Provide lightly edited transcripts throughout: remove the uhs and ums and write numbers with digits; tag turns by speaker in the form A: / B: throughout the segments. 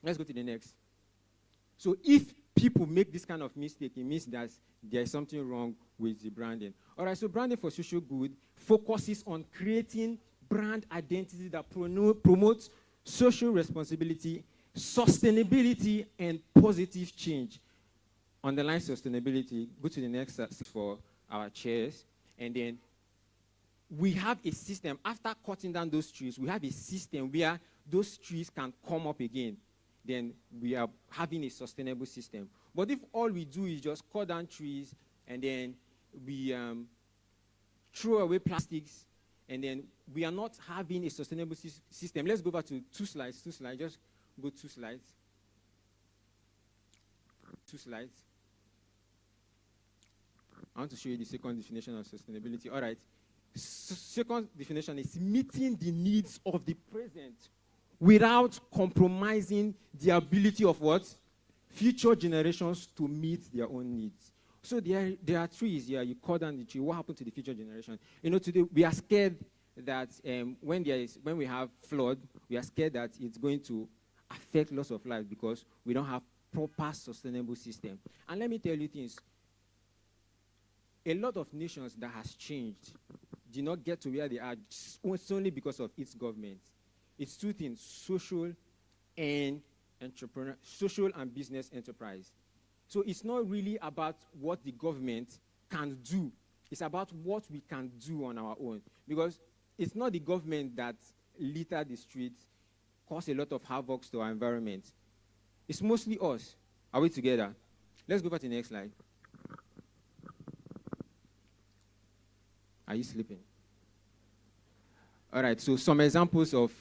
A: Let's go to the next. So if people make this kind of mistake, it means that there is something wrong with the branding. All right, so branding for social good focuses on creating brand identity that promotes social responsibility, sustainability, and positive change. Underline sustainability. Go to the next for our chairs. And then we have a system. After cutting down those trees, we have a system where those trees can come up again. Then we are having a sustainable system. But if all we do is just cut down trees and then we throw away plastics and then we are not having a sustainable system. Let's go back to two slides. Just go 2 slides. 2 slides. I want to show you the second definition of sustainability. All right. Second definition is meeting the needs of the present without compromising the ability of what? Future generations to meet their own needs. So there are trees here. You cut down the tree. What happened to the future generation? You know, today we are scared that when we have flood, we are scared that it's going to affect loss of life because we don't have proper sustainable system. And let me tell you things. A lot of nations that has changed did not get to where they are solely because of its government. It's two things: social and business enterprise. So it's not really about what the government can do. It's about what we can do on our own. Because it's not the government that litter the streets, cause a lot of havoc to our environment. It's mostly us. Are we together? Let's go back to the next slide. Are you sleeping? All right, so some examples of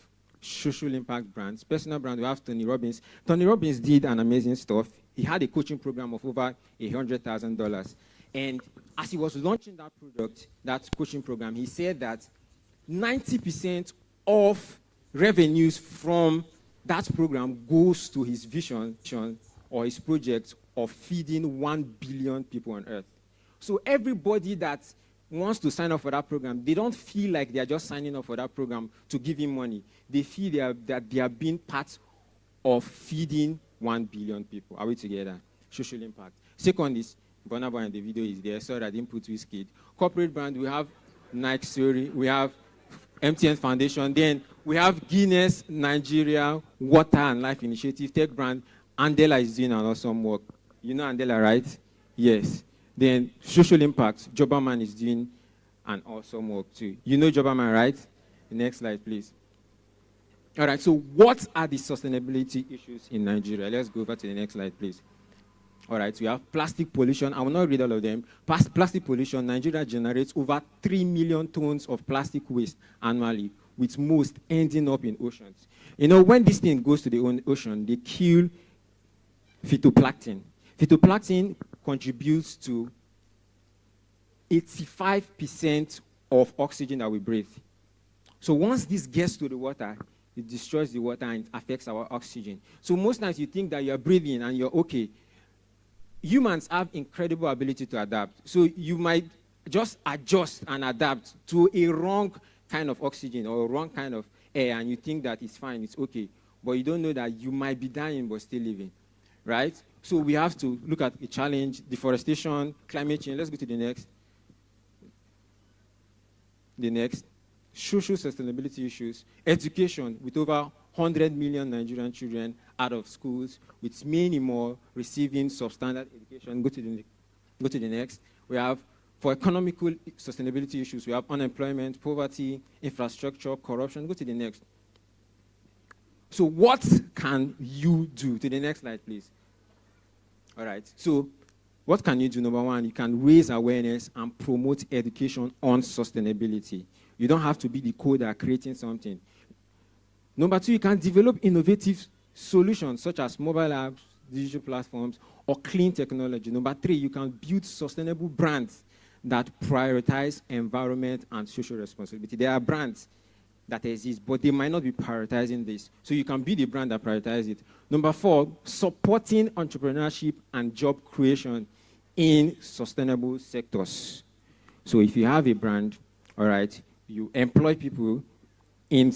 A: social impact brands. Personal brand, we have Tony Robbins. Tony Robbins did an amazing stuff. He had a coaching program of over $100,000. And as he was launching that product, that coaching program, he said that 90% of revenues from that program goes to his vision or his project of feeding 1 billion people on earth. So everybody that wants to sign up for that program, they don't feel like they are just signing up for that program to give him money. They feel that they are being part of feeding 1 billion people. Are we together? Social impact. Second is, Bonaba and the video is there, so that I didn't put Whiskey. Corporate brand, we have Nike Story, we have MTN Foundation, then we have Guinness, Nigeria, Water and Life Initiative, tech brand. Andela is doing an awesome work. You know Andela, right? Yes. Then social impact, Jobberman is doing an awesome work too. You know Jobberman, right? Next slide, please. All right, so what are the sustainability issues in Nigeria? Let's go over to the next slide, please. All right, we have plastic pollution. I will not read all of them. Plastic pollution, Nigeria generates over 3 million tons of plastic waste annually, with most ending up in oceans. You know, when this thing goes to the ocean, they kill phytoplankton. Phytoplankton contributes to 85% of oxygen that we breathe. So once this gets to the water, it destroys the water and it affects our oxygen. So most times you think that you're breathing and you're okay. Humans have incredible ability to adapt. So you might just adjust and adapt to a wrong kind of oxygen or a wrong kind of air, and you think that it's fine, it's okay. But you don't know that you might be dying but still living, right? So we have to look at a challenge: deforestation, climate change. Let's go to the next. The next. Social sustainability issues. Education, with over 100 million Nigerian children out of schools, with many more receiving substandard education. Go to the next. We have, for economical sustainability issues, we have unemployment, poverty, infrastructure, corruption. Go to the next. So what can you do? To the next slide, please. All right. So what can you do? Number one, you can raise awareness and promote education on sustainability. You don't have to be the coder creating something. Number two, you can develop innovative solutions such as mobile apps, digital platforms, or clean technology. Number three, you can build sustainable brands that prioritize environment and social responsibility. There are brands that exist, but they might not be prioritizing this. So you can build a brand that prioritizes it. Number four, supporting entrepreneurship and job creation in sustainable sectors. So if you have a brand, all right, you employ people, you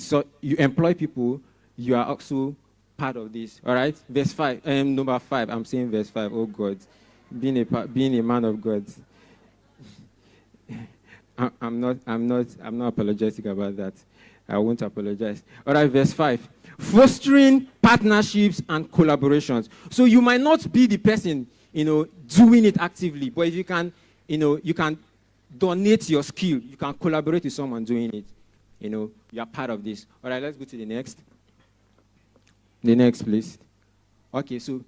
A: are also part of this. All right? Verse 5. Number 5. I'm saying verse 5. Oh, God. Being a man of God. I'm not apologetic about that. I won't apologize. All right, verse 5. Fostering partnerships and collaborations. So you might not be the person, doing it actively, but if you can, you can donate your skill. You can collaborate with someone doing it. You are part of this. All right, let's go to the next. The next, please. Okay, so,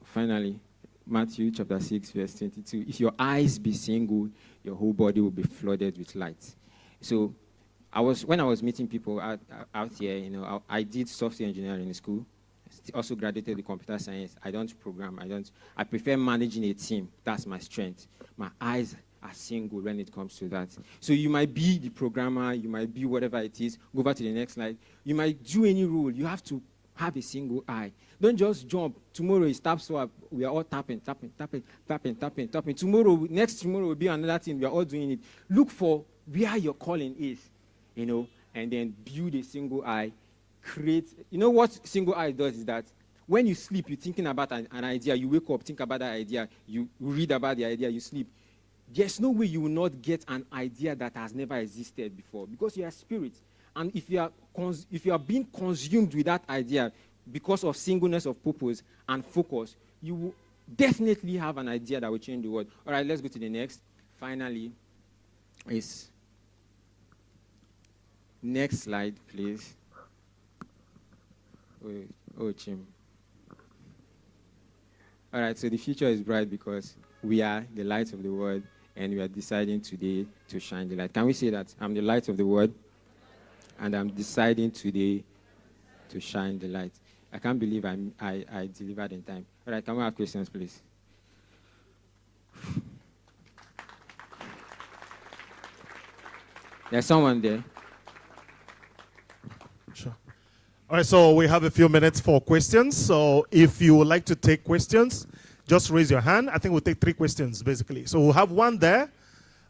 A: finally, Matthew chapter 6, verse 22. If your eyes be single, your whole body will be flooded with light. So, when I was meeting people out here, I did software engineering in school. Also graduated with computer science. I don't program. I prefer managing a team. That's my strength. My eyes are single when it comes to that. So you might be the programmer. You might be whatever it is. Go over to the next slide. You might do any role. You have to have a single eye. Don't just jump. Tomorrow is tap swap. We are all tapping. Next tomorrow will be another thing. We are all doing it. Look for where your calling is, and then build a single eye. Create. What single eye does is that when you sleep, you're thinking about an idea. You wake up, think about that idea. You read about the idea. You sleep. There's no way you will not get an idea that has never existed before because you are spirit. And if you are being consumed with that idea because of singleness of purpose and focus, you will definitely have an idea that will change the world. All right, let's go to the next. Finally, next slide, please. Chim. All right, so the future is bright because we are the light of the world, and we are deciding today to shine the light. Can we say that? I'm the light of the world, and I'm deciding today to shine the light. I can't believe I delivered in time. All right, can we have questions, please? There's someone there.
B: Sure. All right, so we have a few minutes for questions. So if you would like to take questions, just raise your hand. I think we'll take 3 questions, basically. So we'll have one there.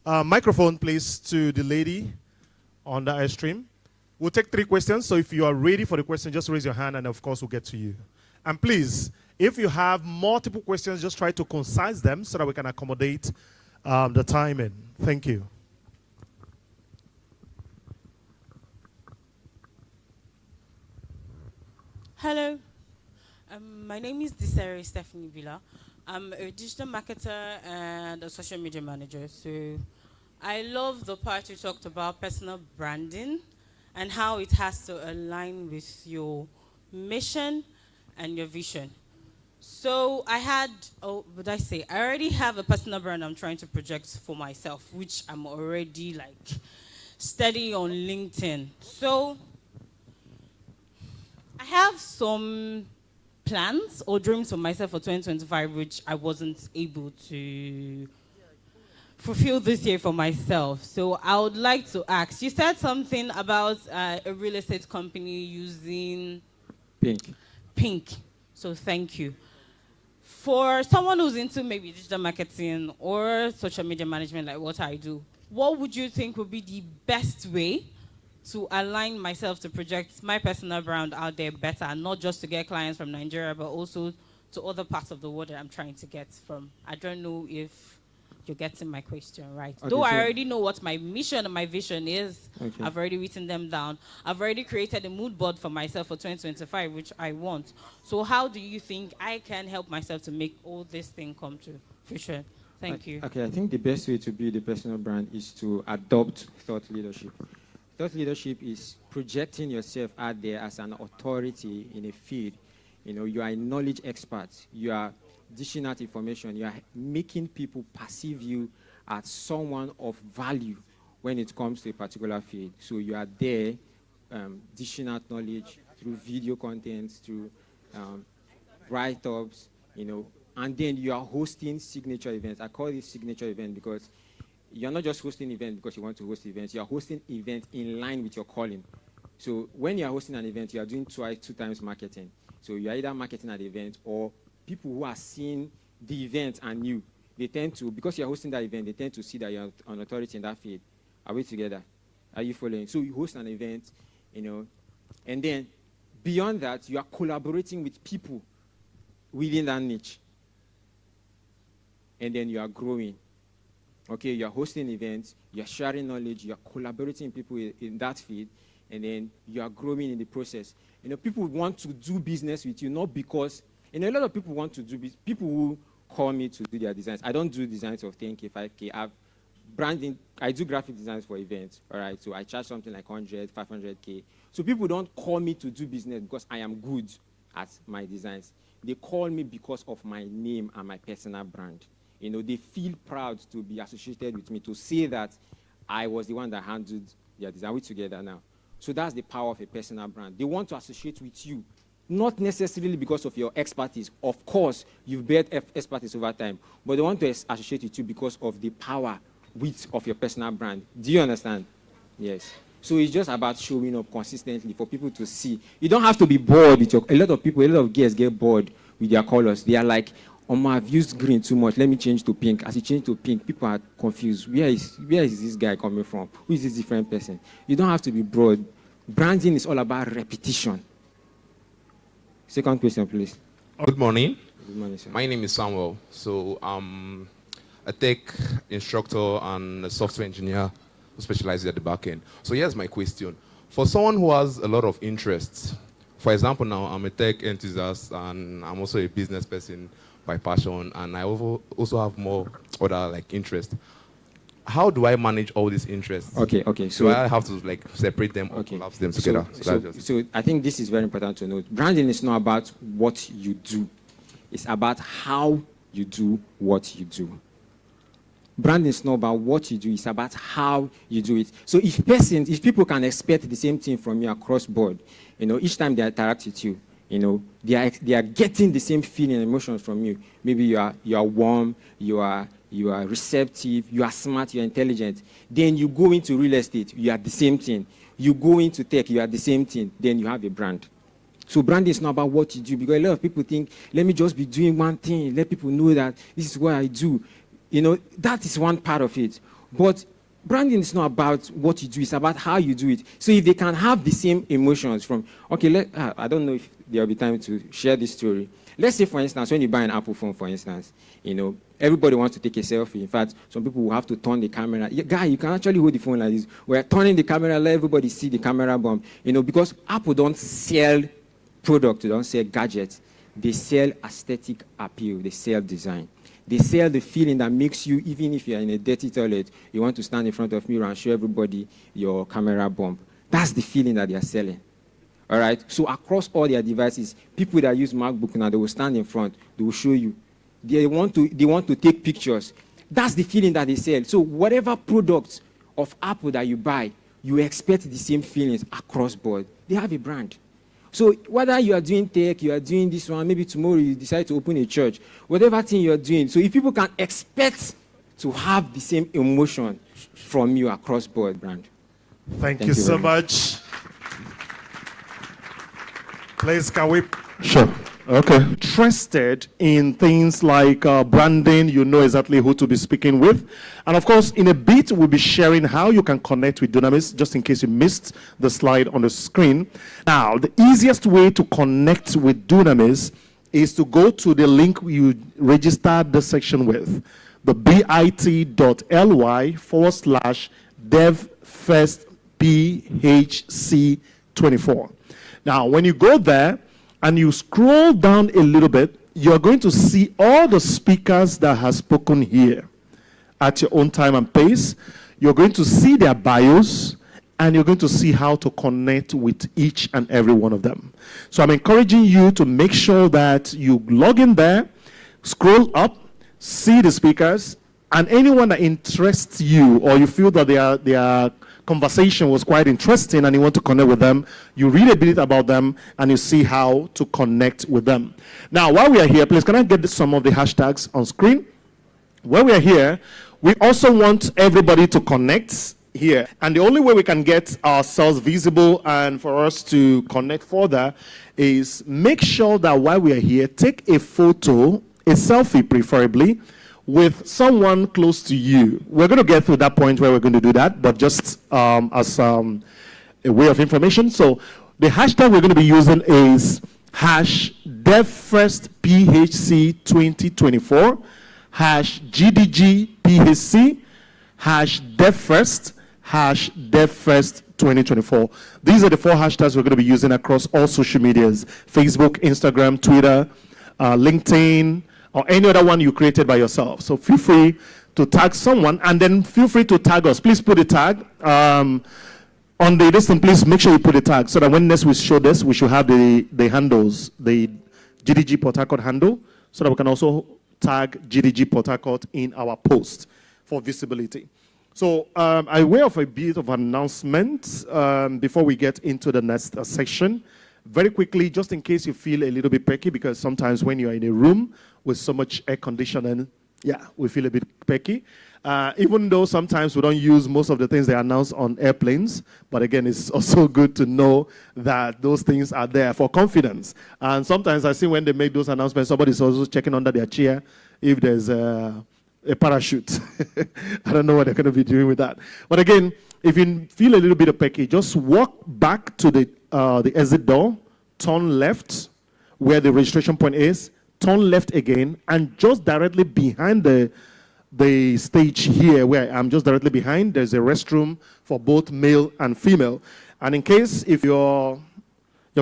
B: Microphone, please, to the lady on the ice stream. We'll take 3 questions. So if you are ready for the question, just raise your hand, and of course, we'll get to you. And please, if you have multiple questions, just try to concise them so that we can accommodate the timing. Thank you.
C: Hello, my name is Desiree Stephanie Villa. I'm a digital marketer and a social media manager. So I love the part you talked about personal branding and how it has to align with your mission and your vision. So I already have a personal brand I'm trying to project for myself, which I'm already studying on LinkedIn. So I have some plans or dreams for myself for 2025, which I wasn't able to fulfill this year for myself. So I would like to ask, you said something about a real estate company using Pink. So thank you. For someone who's into maybe digital marketing or social media management like what I do, what would you think would be the best way to align myself to project my personal brand out there better, and not just to get clients from Nigeria, but also to other parts of the world that I'm trying to get from? I don't know if you're getting my question right. Okay, though I already know what my mission and my vision is. Okay. I've already written them down. I've already created a mood board for myself for 2025, which I want. So how do you think I can help myself to make all this thing come to fruition? Thank you.
A: Okay, I think the best way to build a personal brand is to adopt thought leadership. Thought leadership is projecting yourself out there as an authority in a field. You are a knowledge expert. You are dishing out information. You are making people perceive you as someone of value when it comes to a particular field. So you are there dishing out knowledge through video content, through write-ups, and then you are hosting signature events. I call this signature event because you're not just hosting events because you want to host events. You're hosting events in line with your calling. So when you're hosting an event, you are doing 2 times marketing. So you're either marketing at the event, or people who are seeing the event and you, they tend to, because you're hosting that event, they tend to see that you're an authority in that field. Are we together? Are you following? So you host an event, and then Beyond that, you are collaborating with people within that niche. And then you are growing. Okay, you are hosting events, you are sharing knowledge, you are collaborating with people in that field, and then you are growing in the process. People want to do business with you, not because, a lot of people want to do business. People who call me to do their designs. I don't do designs of 10K, 5K. I've branding. I do graphic designs for events, all right? So I charge something like 100, 500K. So people don't call me to do business because I am good at my designs. They call me because of my name and my personal brand. They feel proud to be associated with me, to say that I was the one that handled their design. We're together now. So that's the power of a personal brand. They want to associate with you, not necessarily because of your expertise. Of course, you've built expertise over time, but they want to associate with you because of the power of your personal brand. Do you understand? Yes. So it's just about showing up consistently for people to see. You don't have to be bored with a lot of people, a lot of girls get bored with their colors. They are like, I've used green too much. Let me change to pink. As you change to pink, people are confused. Where is this guy coming from? Who is this different person? You don't have to be broad. Branding is all about repetition. Second question, please.
D: Good morning.
A: Good morning, sir.
D: My name is Samuel. So I'm a tech instructor and a software engineer who specializes at the back end. So here's my question. For someone who has a lot of interests, for example, now I'm a tech enthusiast and I'm also a business person by passion, and I also have more other interests. How do I manage all these interests?
A: Okay.
D: So I have to separate them or collapse them together.
A: So I think this is very important to note. Branding is not about what you do. It's about how you do what you do. Branding is not about what you do. It's about how you do it. So if people can expect the same thing from you across board, each time they interact with you, they are getting the same feeling and emotions from you. Maybe you are warm, you are receptive, you are smart, you are intelligent. Then you go into real estate, you are the same thing. You go into tech, you are the same thing. Then you have a brand. So branding is not about what you do, because a lot of people think, let me just be doing one thing, let people know that this is what I do. That is one part of it. But branding is not about what you do, it's about how you do it. So if they can have the same emotions from, I don't know if there will be time to share this story. Let's say, for instance, when you buy an Apple phone, for instance, everybody wants to take a selfie. In fact, some people will have to turn the camera. Guy, you can actually hold the phone like this. We're turning the camera, let everybody see the camera bump. Because Apple don't sell products, they don't sell gadgets. They sell aesthetic appeal, they sell design. They sell the feeling that makes you, even if you're in a dirty toilet, you want to stand in front of a mirror and show everybody your camera bump. That's the feeling that they are selling. All right? So across all their devices, people that use MacBook now, they will stand in front, they will show you. They want to take pictures. That's the feeling that they sell. So whatever product of Apple that you buy, you expect the same feelings across board. They have a brand. So whether you are doing tech, you are doing this one, maybe tomorrow you decide to open a church, whatever thing you are doing. So if people can expect to have the same emotion from you across board, brand.
B: Thank you so much. Please, can we?
E: Sure. Okay. Interested in things like branding, you know exactly who to be speaking with. And of course, in a bit, we'll be sharing how you can connect with Dunamis, just in case you missed the slide on the screen. Now, the easiest way to connect with Dunamis is to go to the link you registered the section with, the bit.ly/DevFestBHC24. Now, when you go there, and you scroll down a little bit, you're going to see all the speakers that have spoken here at your own time and pace. You're going to see their bios, and you're going to see how to connect with each and every one of them. So I'm encouraging you to make sure that you log in there, scroll up, see the speakers, and anyone that interests you or you feel that their conversation was quite interesting and you want to connect with them, you read a bit about them and you see how to connect with them. Now, while we are here, please, can I get some of the hashtags on screen? While we are here, we also want everybody to connect here. And the only way we can get ourselves visible and for us to connect further is make sure that while we are here, take a photo, a selfie preferably, with someone close to you. We're going to get through that point where we're going to do that, but just as a way of information. So The hashtag we're going to be using is hash DevFestPHC 2024, hash GDGPHC, hash DevFest, hash DevFest 2024. These are the 4 hashtags we're going to be using across all social medias: Facebook, Instagram, Twitter, LinkedIn, or any other one you created by yourself. So feel free to tag someone, and then feel free to tag us. Please put a tag. On the list, please make sure you put a tag so that when next we show this, we should have the handles, the GDG Port Harcourt handle, so that we can also tag GDG Port Harcourt in our post for visibility. So by way of a bit of an announcement, before we get into the next section, very quickly, just in case you feel a little bit pecky, because sometimes when you're in a room with so much air conditioning, yeah, we feel a bit pecky. Even though sometimes we don't use most of the things they announce on airplanes, but again, it's also good to know that those things are there for confidence. And sometimes I see when they make those announcements, somebody's also checking under their chair if there's a parachute. I don't know what they're going to be doing with that. But again, if you feel a little bit of pecky, just walk back to the exit door, turn left where the registration point is, turn left again, and just directly behind the stage here, where I'm just directly behind, there's a restroom for both male and female. And in case if you're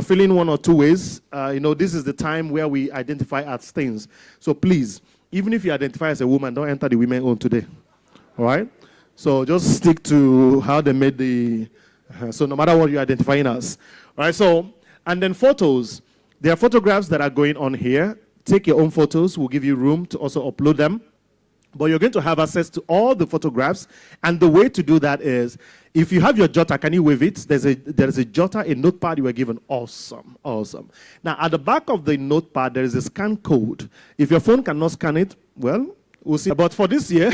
E: feeling one or two ways, this is the time where we identify abstains. So please, even if you identify as a woman, don't enter the women own today. All right? So just stick to how they made the, so no matter what you're identifying as. All right, so, and then photos. There are photographs that are going on here. Take your own photos. We'll give you room to also upload them. But you're going to have access to all the photographs. And the way to do that is, if you have your jotter, can you wave it? There is a jotter, a notepad you were given. Awesome, awesome. Now, at the back of the notepad, there is a scan code. If your phone cannot scan it, well, we'll see. But for this year,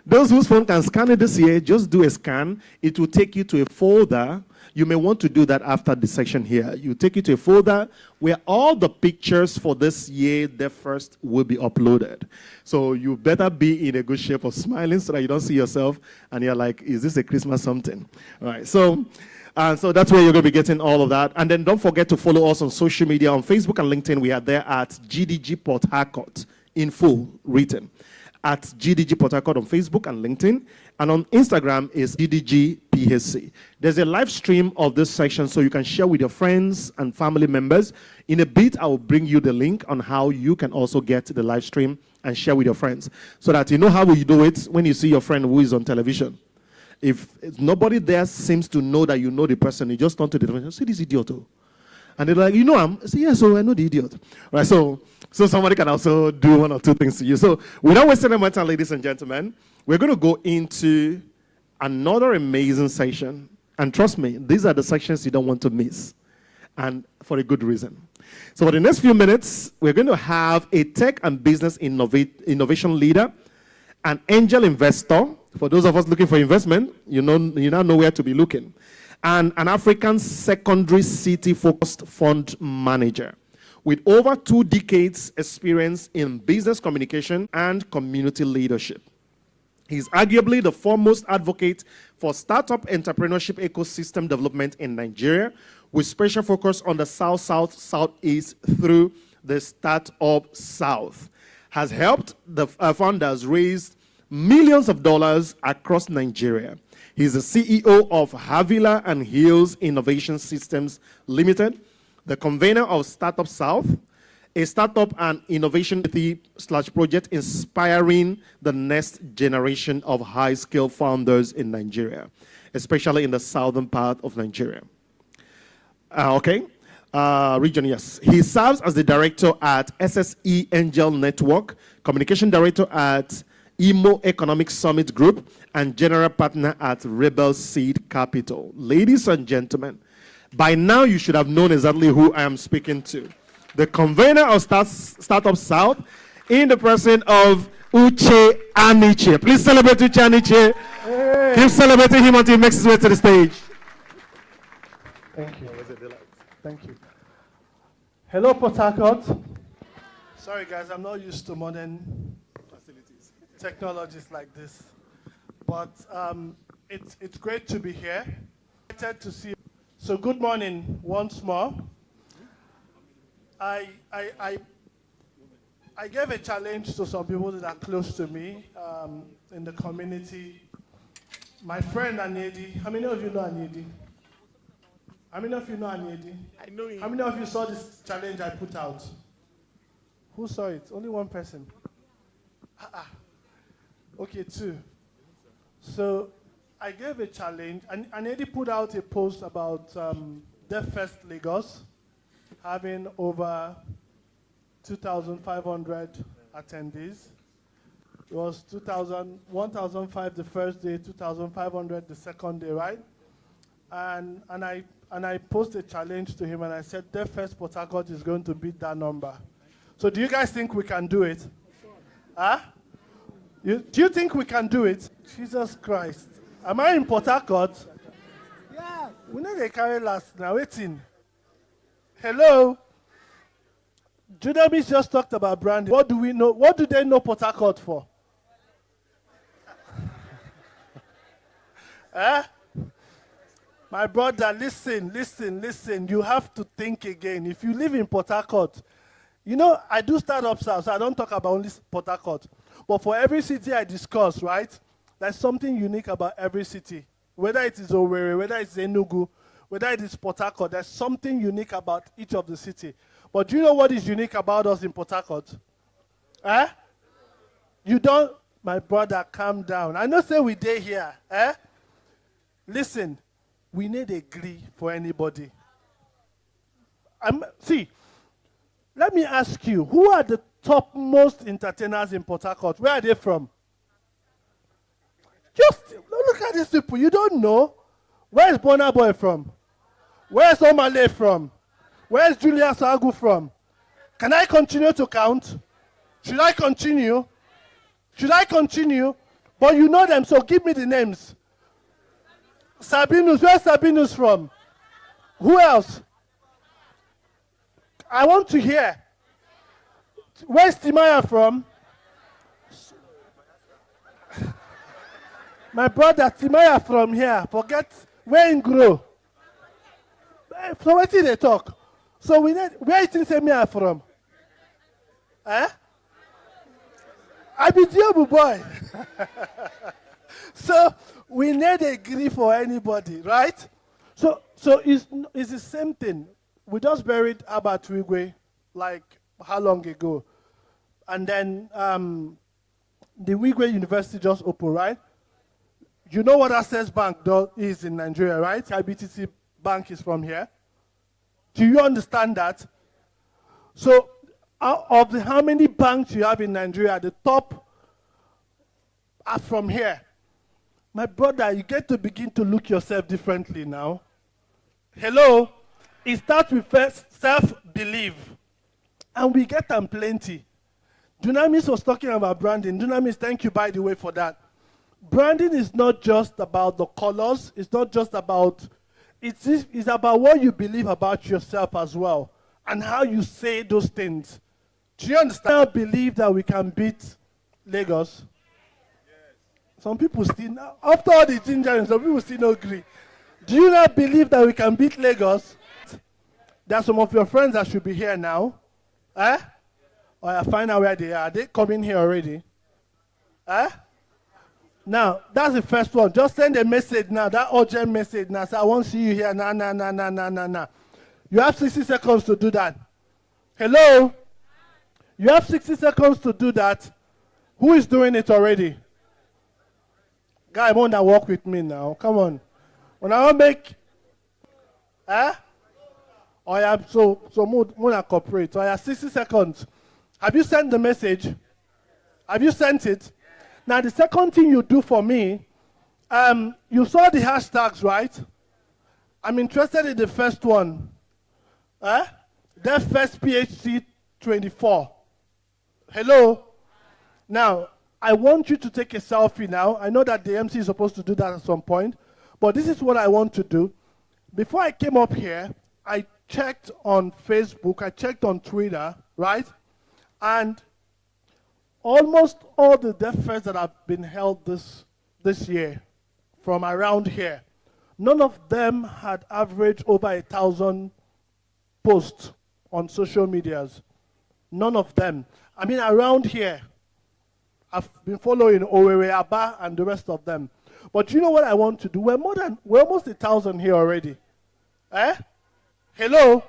E: those whose phone can scan it this year, just do a scan. It will take you to a folder. You may want to do that after the section here. You take it to a folder where all the pictures for this year, DevFest, will be uploaded. So you better be in a good shape of smiling so that you don't see yourself and you're like, is this a Christmas something? All right, so that's where you're going to be getting all of that. And then don't forget to follow us on social media. On Facebook and LinkedIn, we are there at GDG Port Harcourt, in full, written. At GDG Port Harcourt on Facebook and LinkedIn. And on Instagram is GDG PHC. There's a live stream of this section so you can share with your friends and family members. In a bit, I will bring you the link on how you can also get the live stream and share with your friends. So that you know how you do it when you see your friend who is on television. If nobody there seems to know that you know the person, you just turn to the television, see this idiot. And they're like, you know him? I say, yeah, so I know the idiot. Right, so somebody can also do one or two things to you. So without wasting any more time, ladies and gentlemen, we're going to go into another amazing section. And trust me, these are the sections you don't want to miss. And for a good reason. So for the next few minutes, we're going to have a tech and business innovation leader, an angel investor. For those of us looking for investment, you now know where to be looking. And an African secondary city-focused fund manager with over 2 decades experience in business communication and community leadership. He's arguably the foremost advocate for startup entrepreneurship ecosystem development in Nigeria, with special focus on the South, South, Southeast through the Startup South. Has helped the founders raise millions of dollars across Nigeria. He's the CEO of Havila and Hills Innovation Systems Limited, the convener of Startup South, a startup and innovation project inspiring the next generation of high-skill founders in Nigeria, especially in the southern part of Nigeria. Region, yes. He serves as the director at SSE Angel Network, communication director at Imo Economic Summit Group, and general partner at Rebel Seed Capital. Ladies and gentlemen, by now you should have known exactly who I am speaking to. The convener of Startup South, in the person of Uche Aniche. Please celebrate Uche Aniche. Hey. Keep celebrating him until he makes his way to the stage.
F: Thank you. Thank you. Hello, Port Harcourt. Sorry, guys, I'm not used to modern facilities, technologies like this. But it's great to be here. Excited to see. So good morning once more. I gave a challenge to some people that are close to me in the community. My friend Anyedi. How many of you know Anyedi? How many of you know Anyedi?
B: I know him.
F: How many of you saw this challenge I put out? Who saw it? Only one person. Okay, two. So I gave a challenge, and Anyedi put out a post about DevFest Lagos having over 2,500 attendees. It was 1,005 the first day, 2,500 the second day, right? And I posted a challenge to him, and I said, DevFest Port Harcourt is going to beat that number. So do you guys think we can do it? Huh? Do you think we can do it? Jesus Christ. Am I in Port Harcourt?
G: Yes.
F: We know they carry last now. Waiting. Hello? Judamis just talked about branding. What do we know? What do they know Port Harcourt for? Eh? My brother, listen. You have to think again. If you live in Port Harcourt, you know, I do startups, so I don't talk about only Port Harcourt. But for every city I discuss, right, there's something unique about every city. Whether it is Owerri, whether it's Enugu, whether it is Port Harcourt, there's something unique about each of the city. But do you know what is unique about us in Port Harcourt? Eh? You don't, my brother, calm down. I know say we day here. Eh? Listen, we need a gree for anybody. See, let me ask you, who are the topmost entertainers in Port Harcourt? Where are they from? Just look at these people. You don't know. Where is Burna Boy from? Where is Omale from? Where is Julius Agu from? Can I continue to count? Should I continue? Should I continue? But you know them, so give me the names. Sabinus, where's Sabinus from? Who else? I want to hear. Where's Timaya from? My brother Timaya from here. Forget where in grow. So what did they talk? So we need, where you think Timaya from? Eh? I be Diobu boy. So we need a grief for anybody, right? So it's the same thing. We just buried Albert Wigwe, like how long ago? And then the Wigwe University just opened, right? You know what Access Bank is in Nigeria, right? IBTC Bank is from here. Do you understand that? So out of the how many banks you have in Nigeria, the top are from here. My brother, you get to begin to look yourself differently now. Hello? It starts with first self-belief. And we get them plenty. Dunamis was talking about branding. Dunamis, thank you, by the way, for that. Branding is not just about the colors. It's not just about, it's about what you believe about yourself as well. And how you say those things. Do you understand? I believe that we can beat Lagos. Some people still, after all the ginger, some people still don't agree. Do you not believe that we can beat Lagos? There are some of your friends that should be here now. Eh? Or I find out where they are. Are they coming here already? Eh? Now, that's the first one. Just send a message now, that urgent message now. Say, I won't see you here. Nah. You have 60 seconds to do that. Hello? You have 60 seconds to do that. Who is doing it already? Guy, want to work with me now. Come on. When I want to make, Oh yeah, so more cooperate. Oh yeah, 60 seconds. Have you sent the message? Have you sent it? Now the second thing you do for me, you saw the hashtags, right? I'm interested in the first one. DevFest PhD 24. Hello? Now, I want you to take a selfie now. I know that the MC is supposed to do that at some point, but this is what I want to do. Before I came up here, I checked on Facebook, I checked on Twitter, right? And almost all the DevFests that have been held this year from around here, none of them had averaged over 1,000 posts on social medias. None of them. I mean, around here, I've been following Owerri, Aba, and the rest of them. But you know what I want to do? We're almost 1,000 here already. Eh? Hello?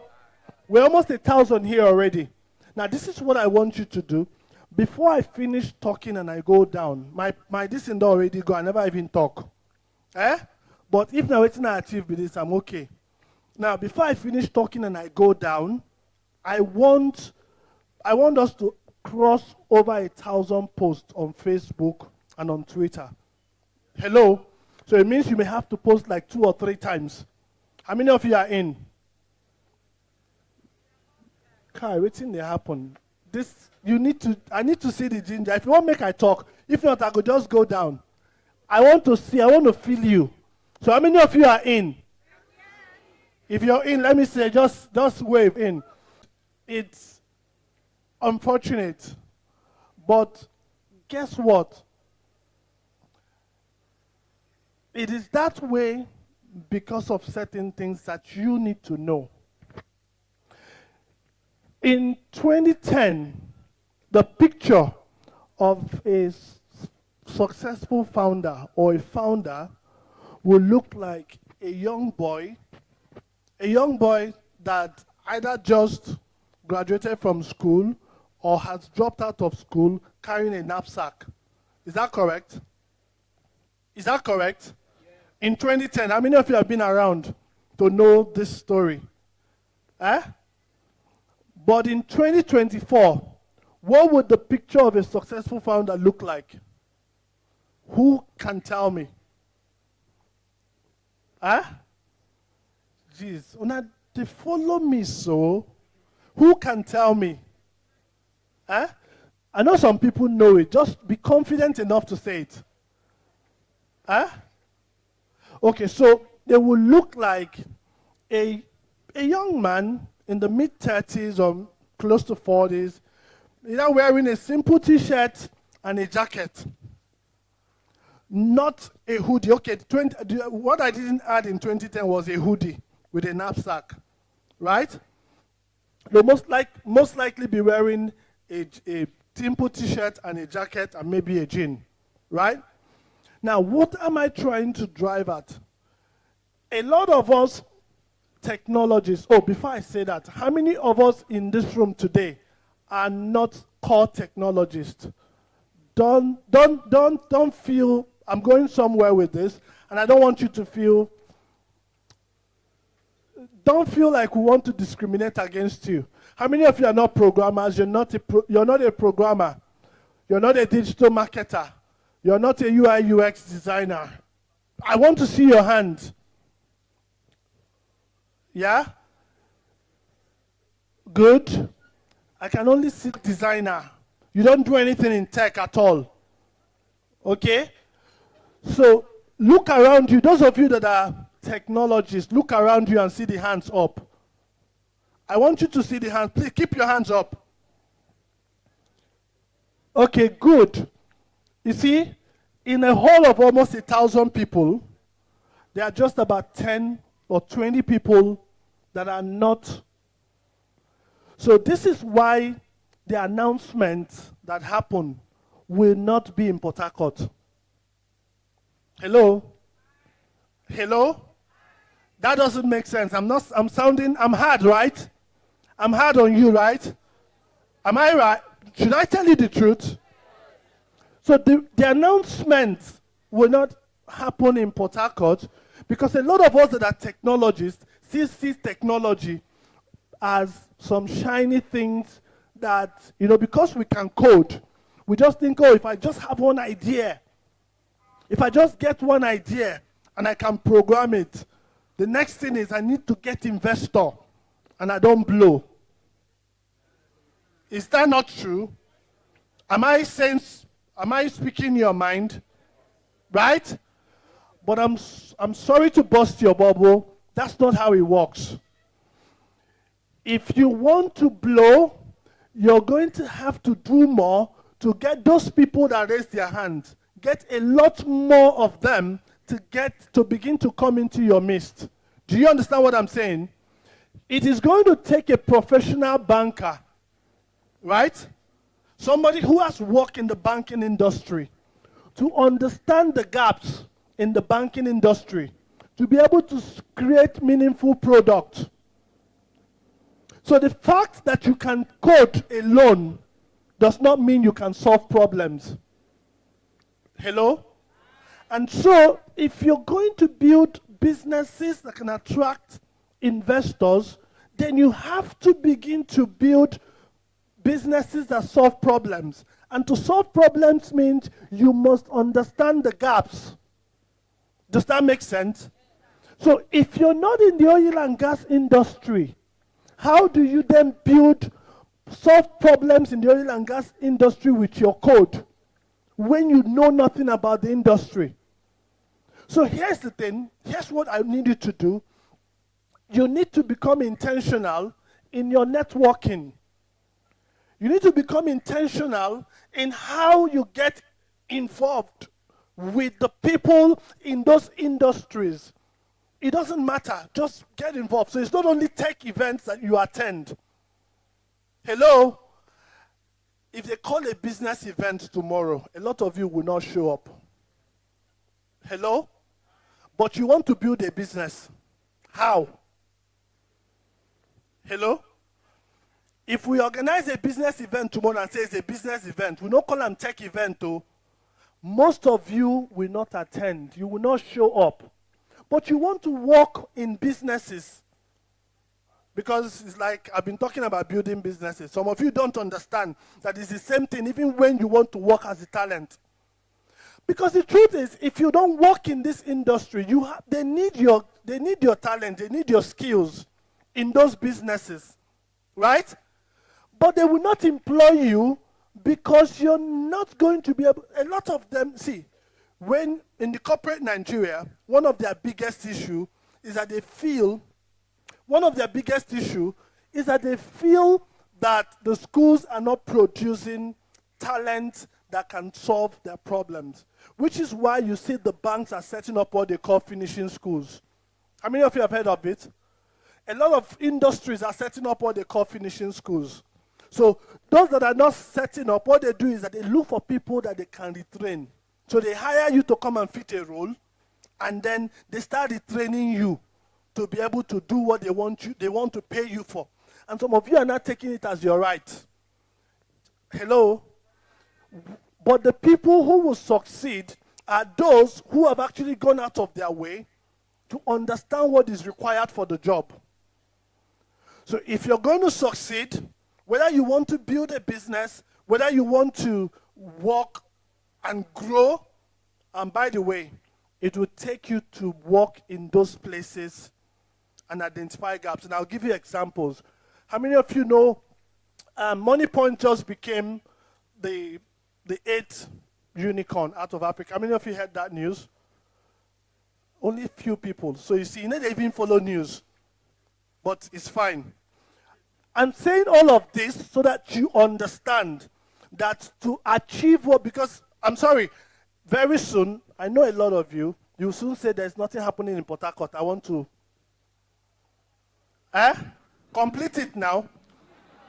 F: We're almost 1,000 here already. Now, this is what I want you to do. Before I finish talking and I go down, my this and already go, I never even talk. Eh? But if now it's not achieved with this, I'm okay. Now, before I finish talking and I go down, I want us to cross over 1,000 posts on Facebook and on Twitter. Hello? So it means you may have to post like 2 or 3 times. How many of you are in? Kai, what's in there happen? I need to see the ginger. If you want to make I talk, if not, I could just go down. I want to feel you. So how many of you are in? If you're in, let me say, just wave in. It's unfortunate, but guess what? It is that way because of certain things that you need to know. In 2010, the picture of a successful founder or a founder will look like a young boy that either just graduated from school or has dropped out of school carrying a knapsack. Is that correct? Is that correct? Yeah. In 2010, how many of you have been around to know this story? Eh? But in 2024, what would the picture of a successful founder look like? Who can tell me? Huh? Jeez, they follow me so. Who can tell me? Huh? I know some people know it. Just be confident enough to say it. Huh? Okay, so they will look like a young man in the mid-30s or close to 40s, wearing a simple T-shirt and a jacket. Not a hoodie. Okay, what I didn't add in 2010 was a hoodie with a knapsack, right? They'll most likely be wearing a simple T-shirt and a jacket and maybe a jean, right? Now, what am I trying to drive at? A lot of us technologists, before I say that, how many of us in this room today are not core technologists? Don't feel, I'm going somewhere with this, and I don't want you to feel, don't feel like we want to discriminate against you. How many of you are not programmers? You're not a programmer. You're not a digital marketer. You're not a UI UX designer. I want to see your hand. Yeah? Good. I can only see designer. You don't do anything in tech at all. Okay? So look around you. Those of you that are technologists, look around you and see the hands up. I want you to see the hands. Please keep your hands up. Okay, good. You see, in a hall of almost 1,000 people, there are just about 10 or 20 people that are not. So this is why the announcement that happened will not be in Port Harcourt. Hello? Hello? That doesn't make sense. I'm hard, right? I'm hard on you, right? Am I right? Should I tell you the truth? So the announcement will not happen in Port Harcourt because a lot of us that are technologists see technology as some shiny things that, because we can code, we just think, if I just have one idea, if I just get one idea and I can program it, the next thing is I need to get investor and I don't blow. Is that not true? Am I speaking your mind? Right? But I'm sorry to burst your bubble. That's not how it works. If you want to blow, you're going to have to do more to get those people that raise their hands. Get a lot more of them to begin to come into your midst. Do you understand what I'm saying? It is going to take a professional banker, right? Somebody who has worked in the banking industry to understand the gaps in the banking industry, to be able to create meaningful products. So the fact that you can code alone does not mean you can solve problems. Hello? And so if you're going to build businesses that can attract investors, then you have to begin to build businesses that solve problems. And to solve problems means you must understand the gaps. Does that make sense? So if you're not in the oil and gas industry, how do you then solve problems in the oil and gas industry with your code when you know nothing about the industry? So here's the thing. Here's what I need you to do. You need to become intentional in your networking. You need to become intentional in how you get involved with the people in those industries. It doesn't matter, just get involved. So it's not only tech events that you attend. Hello? If they call a business event tomorrow, a lot of you will not show up. Hello? But you want to build a business. How? Hello? If we organize a business event tomorrow and say it's a business event, we don't call them tech event though. Most of you will not attend. You will not show up. But you want to work in businesses. Because it's like I've been talking about building businesses. Some of you don't understand that it's the same thing even when you want to work as a talent. Because the truth is, if you don't work in this industry, they need your talent, they need your skills in those businesses, right? But they will not employ you because you're not going to be able. A lot of them, see, when in the corporate Nigeria, one of their biggest issue is that they feel that the schools are not producing talent that can solve their problems, which is why you see the banks are setting up what they call finishing schools. How many of you have heard of it? A lot of industries are setting up what they call finishing schools. So those that are not setting up, what they do is that they look for people that they can retrain. So they hire you to come and fit a role, and then they start retraining you to be able to do what they want to pay you for. And some of you are not taking it as your right. Hello? But the people who will succeed are those who have actually gone out of their way to understand what is required for the job. So if you're going to succeed, whether you want to build a business, whether you want to work and grow, and by the way, it will take you to work in those places and identify gaps. And I'll give you examples. How many of you know MoneyPoint just became the 8th unicorn out of Africa? How many of you heard that news? Only a few people. So you see, you don't even follow news. But it's fine. I'm saying all of this so that you understand that to achieve what, because, I'm sorry, very soon, I know a lot of you, you'll soon say there's nothing happening in Port Harcourt. I want to, complete it now.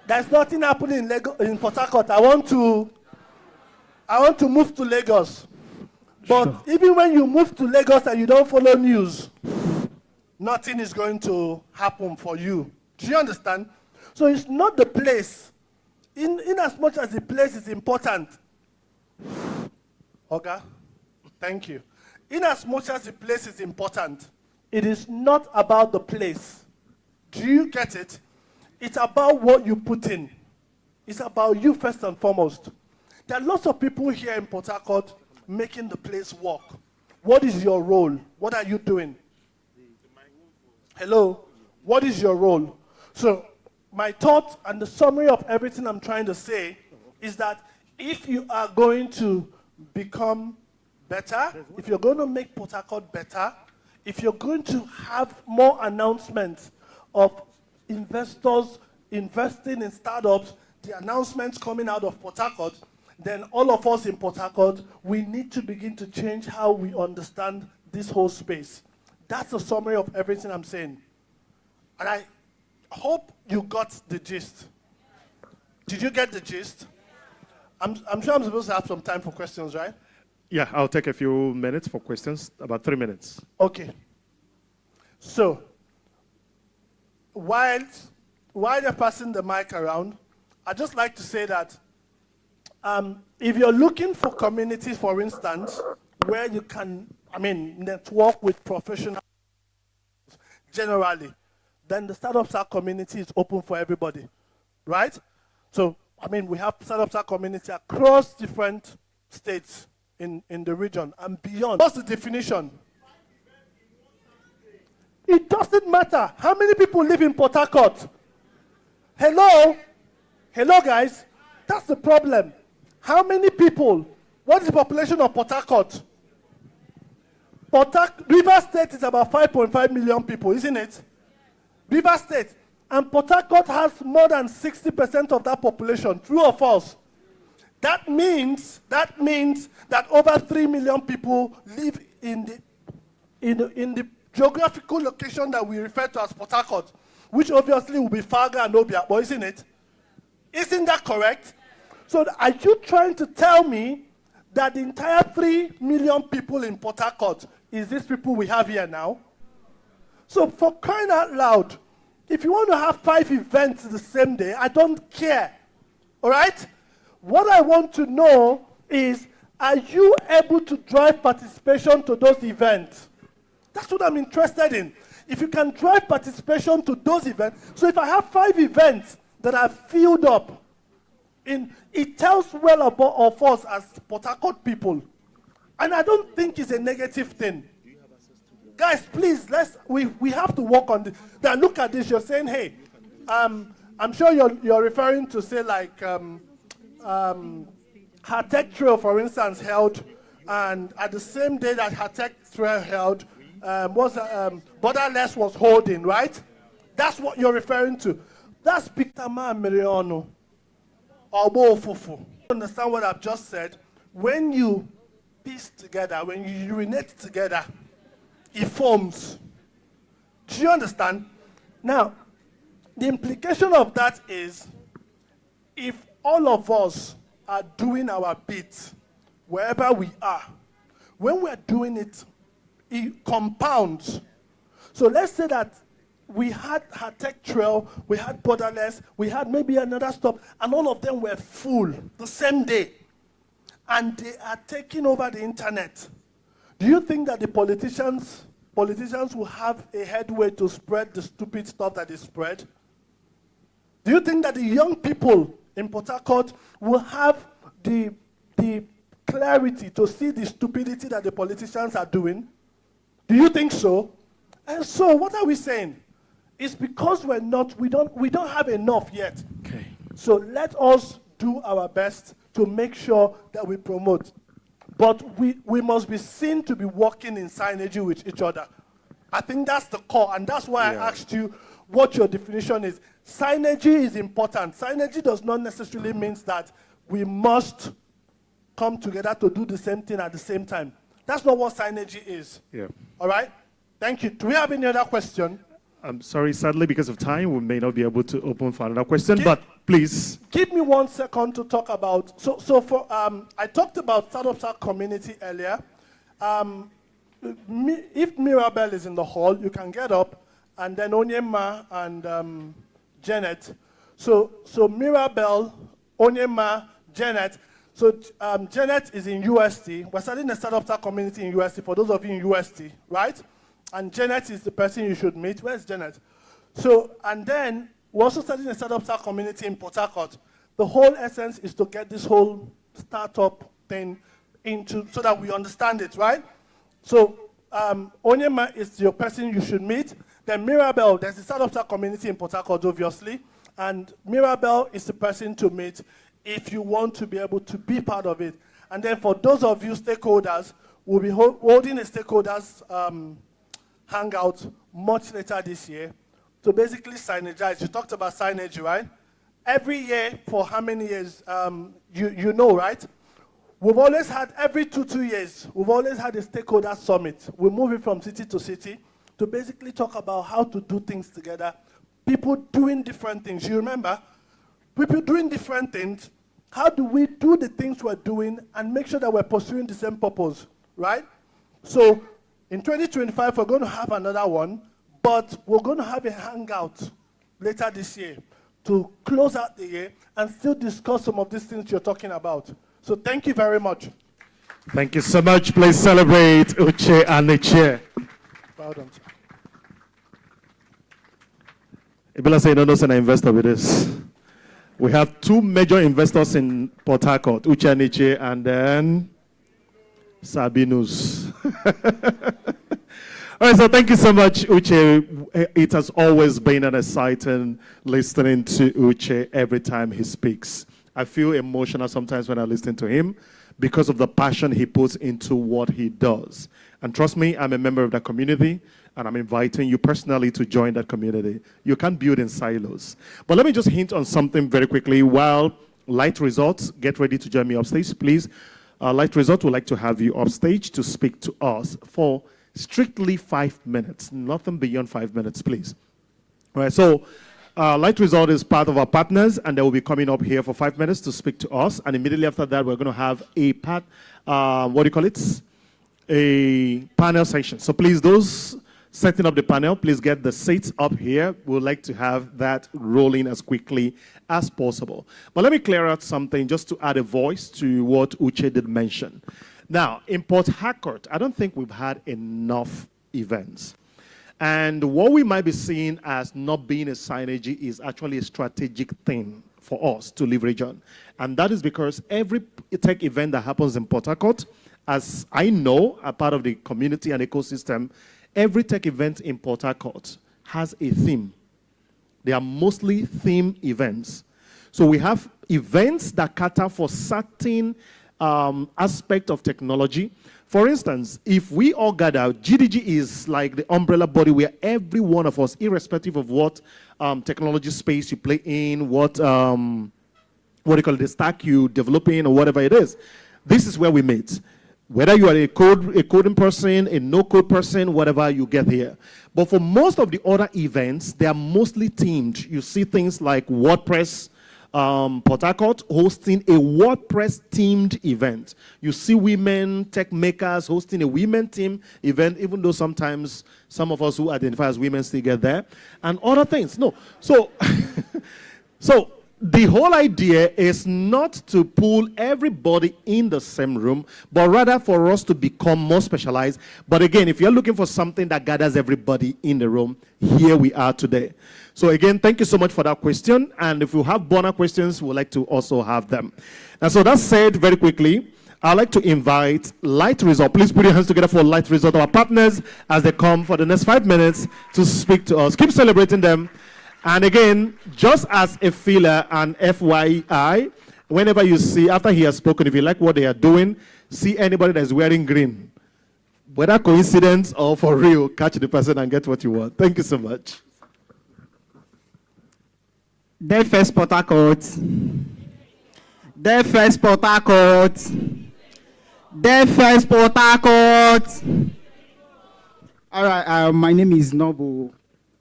F: There's nothing happening in Port Harcourt. I want to move to Lagos. But sure, even when you move to Lagos and you don't follow news, nothing is going to happen for you. Do you understand? So it's not the place. In as much as the place is important. Okay? Thank you. In as much as the place is important, it is not about the place. Do you get it? It's about what you put in. It's about you first and foremost. There are lots of people here in Port Harcourt making the place work. What is your role? What are you doing? Hello? What is your role? So, my thought and the summary of everything I'm trying to say is that if you are going to become better, if you're going to make Port Harcourt better, if you're going to have more announcements of investors investing in startups, the announcements coming out of Port Harcourt, then all of us in Port Harcourt, we need to begin to change how we understand this whole space. That's a summary of everything I'm saying. And I hope you got the gist. Did you get the gist? I'm sure I'm supposed to have some time for questions, right?
E: Yeah, I'll take a few minutes for questions, about 3 minutes.
F: Okay. So, while they're passing the mic around, I'd just like to say that if you're looking for communities, for instance, where you can, network with professionals generally, then the Startup Stack community is open for everybody, right? So, we have Startup Stack community across different states in the region and beyond. What's the definition? It doesn't matter. How many people live in Port Harcourt? Hello? Hello, guys? That's the problem. How many people? What is the population of Port Harcourt? River State is about 5.5 million people, isn't it? River State. And Port Harcourt has more than 60% of that population, true or false? That means that over 3 million people live in the geographical location that we refer to as Port Harcourt, which obviously will be Faga and Obiakpo, isn't it? Isn't that correct? So are you trying to tell me that the entire 3 million people in Port Harcourt is these people we have here now? So for crying out loud, if you want to have 5 events the same day, I don't care, all right? What I want to know is, are you able to drive participation to those events? That's what I'm interested in. If you can drive participation to those events, so if I have 5 events that are filled up, it tells well of us as Port Harcourt people. And I don't think it's a negative thing. Guys, please, we have to work on this. Now look at this, you're saying, hey, I'm sure you're referring to, say, like, Her Tech Trail, for instance, held, and at the same day that Her Tech Trail held, Borderless was holding, right? That's what you're referring to. That's Pictama Miriano. Or Fufu. Understand what I've just said? When you piece together, when you urinate together, it forms. Do you understand? Now, the implication of that is, if all of us are doing our bit, wherever we are, when we're doing it, it compounds. So let's say that we had Her Tech Trail, we had Borderless, we had maybe another stop, and all of them were full the same day. And they are taking over the internet. Do you think that the politicians will have a headway to spread the stupid stuff that is spread? Do you think that the young people in Port Harcourt will have the clarity to see the stupidity that the politicians are doing? Do you think so? And so what are we saying? It's because we don't have enough yet.
E: Okay.
F: So let us do our best to make sure that we promote. But we must be seen to be working in synergy with each other. I think that's the core, and that's why I asked you what your definition is. Synergy is important. Synergy does not necessarily mean that we must come together to do the same thing at the same time. That's not what synergy is.
E: Yeah.
F: All right? Thank you. Do we have any other question?
E: I'm sorry, sadly, because of time, we may not be able to open for another question, but please.
F: Give me 1 second to talk about, I talked about Startup Stack community earlier. If Mirabel is in the hall, you can get up, and then Onyema and Janet. So Mirabel, Onyema, Janet. So Janet is in UST. We're starting a Startup Stack community in UST, for those of you in UST, right? And Janet is the person you should meet. Where's Janet? So, and then we're also starting a Startup Stack community in Port Harcourt. The whole essence is to get this whole startup thing into, so that we understand it, right? So, Onyema is your person you should meet. Then Mirabel, there's a Startup Stack community in Port Harcourt, obviously. And Mirabel is the person to meet if you want to be able to be part of it. And then for those of you stakeholders, we'll be holding a stakeholders hangout much later this year to basically synergize. You talked about synergy, right? Every year, for how many years, you know, right? We've always had, every 2 years, we've always had a stakeholder summit. We move it from city to city to basically talk about how to do things together. People doing different things. You remember? People doing different things. How do we do the things we're doing and make sure that we're pursuing the same purpose, right? So in 2025, we're going to have another one, but we're going to have a hangout later this year to close out the year and still discuss some of these things you're talking about. So thank you very much.
E: Thank you so much. Please celebrate Uche and the chair.
F: Well done, sir.
E: Ibila say, no, an investor with this. We have two major investors in Port Harcourt, Uche and Iche, and then Sabinus. All right, so thank you so much, Uche. It has always been an exciting listening to Uche every time he speaks. I feel emotional sometimes when I listen to him because of the passion he puts into what he does. And trust me, I'm a member of that community, and I'm inviting you personally to join that community. You can't build in silos. But let me just hint on something very quickly. While Light Results, get ready to join me upstage, please. Light Resort would like to have you upstage to speak to us for strictly 5 minutes, nothing beyond 5 minutes, please. All right, so Light Resort is part of our partners, and they will be coming up here for 5 minutes to speak to us. And immediately after that, we're going to have a a panel session. So please, those setting up the panel, please get the seats up here. We would like to have that rolling as quickly as possible. But let me clear out something just to add a voice to what Uche did mention. Now, in Port Harcourt, I don't think we've had enough events. And what we might be seeing as not being a synergy is actually a strategic thing for us to leverage on. And that is because every tech event that happens in Port Harcourt, as I know, a part of the community and ecosystem, every tech event in Port Harcourt has a theme. They are mostly theme events. So we have events that cater for certain aspect of technology. For instance, if we all gather, GDG is like the umbrella body where every one of us, irrespective of what technology space you play in, what do you call it, the stack you develop in, or whatever it is, this is where we meet. Whether you are a coding person, a no-code person, whatever, you get here. But for most of the other events, they are mostly themed. You see things like WordPress, Port Harcourt hosting a WordPress-themed event. You see women tech makers hosting a women-themed event, even though sometimes some of us who identify as women still get there, and other things. No, so, so the whole idea is not to pull everybody in the same room, but rather for us to become more specialized. But again, if you're looking for something that gathers everybody in the room, here we are today. So again, thank you so much for that question. And if you have bonus questions, we'd like to also have them. And so that said, very quickly, I'd like to invite Light Resort. Please put your hands together for Light Resort, our partners, as they come for the next 5 minutes to speak to us. Keep celebrating them. And again, just as a filler and FYI, whenever you see, after he has spoken, if you like what they are doing, see anybody that's wearing green, whether coincidence or for real, catch the person and get what you want. Thank you so much.
G: DevFest Port Harcourt. DevFest Port Harcourt. DevFest Port Harcourt. All right, my name is Nobu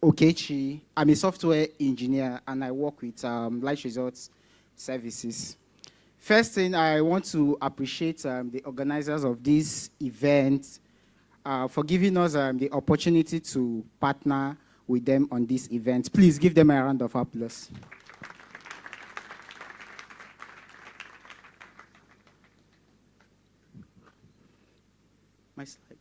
G: Okechi. I'm a software engineer and I work with Light Resorts Services. First thing, I want to appreciate the organizers of this event for giving us the opportunity to partner with them on this event. Please give them a round of applause. My slide.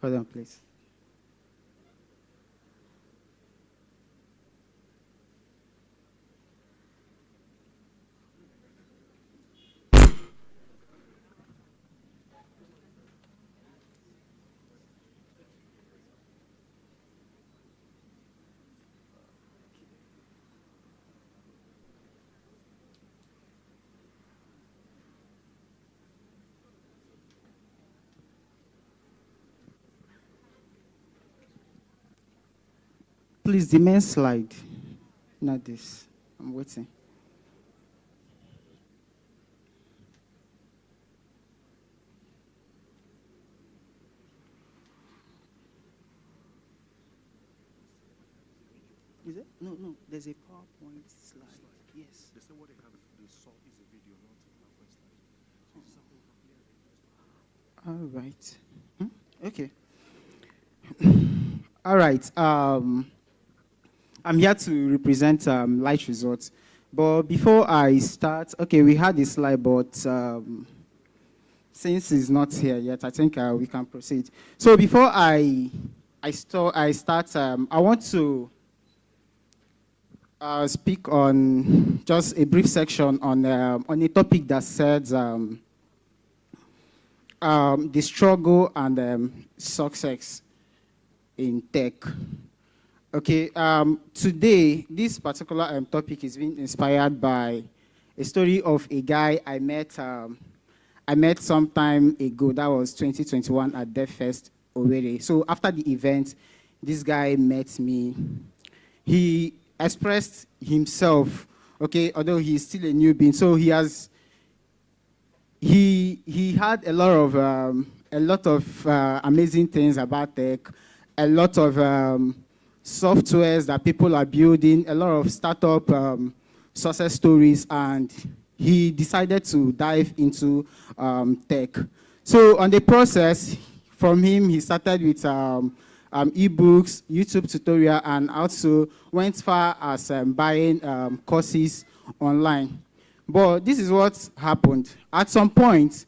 G: Hold on, please. Please, the main slide. Not this. I'm waiting. Is it? No, no. There's a PowerPoint slide. Yes.
B: They say what they have, they saw is a video, not a PowerPoint slide.
G: All right. All right. I'm here to represent Light Resorts. But before I start, okay, we had this slide, but since he's not here yet, I think we can proceed. So before I start, I want to speak on just a brief section on a topic that says the struggle and success in tech. Okay, today, this particular topic is being inspired by a story of a guy I met some time ago. That was 2021 at DevFest, Owerri. So after the event, this guy met me. He expressed himself, okay, although he's still a newbie. So he had a lot of amazing things about tech, a lot of softwares that people are building, a lot of startup success stories, and he decided to dive into tech. So on the process, from him, he started with ebooks, YouTube tutorial, and also went far as buying courses online. But this is what happened. At some point,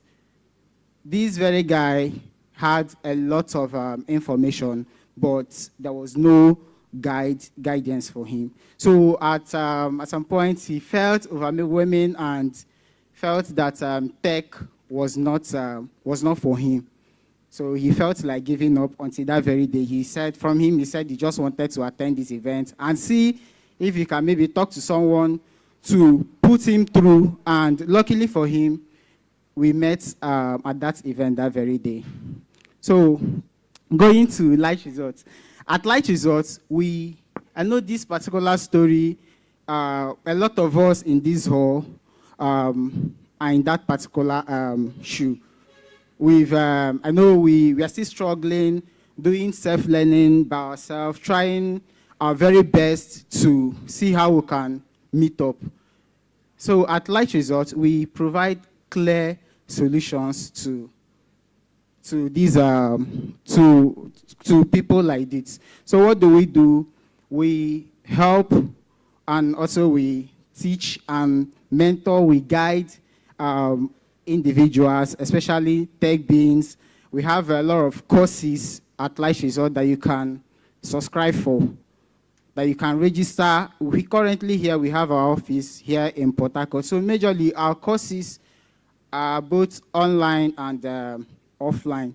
G: this very guy had a lot of information, but there was no guidance for him. So at some point, he felt overwhelming and felt that tech was not for him. So he felt like giving up until that very day. He said he just wanted to attend this event and see if he can maybe talk to someone to put him through. And luckily for him, we met at that event that very day. So going to Light Resorts. At Light Resorts, I know this particular story, a lot of us in this hall are in that particular shoe. I know we are still struggling, doing self-learning by ourselves, trying our very best to see how we can meet up. So at Light Resorts, we provide clear solutions to these to people like this. So what do? We help, and also we teach and mentor, we guide individuals, especially tech beings. We have a lot of courses at Light Resort that you can subscribe for, that you can register. We currently we have our office here in Port Harcourt. So majorly our courses are both online and offline.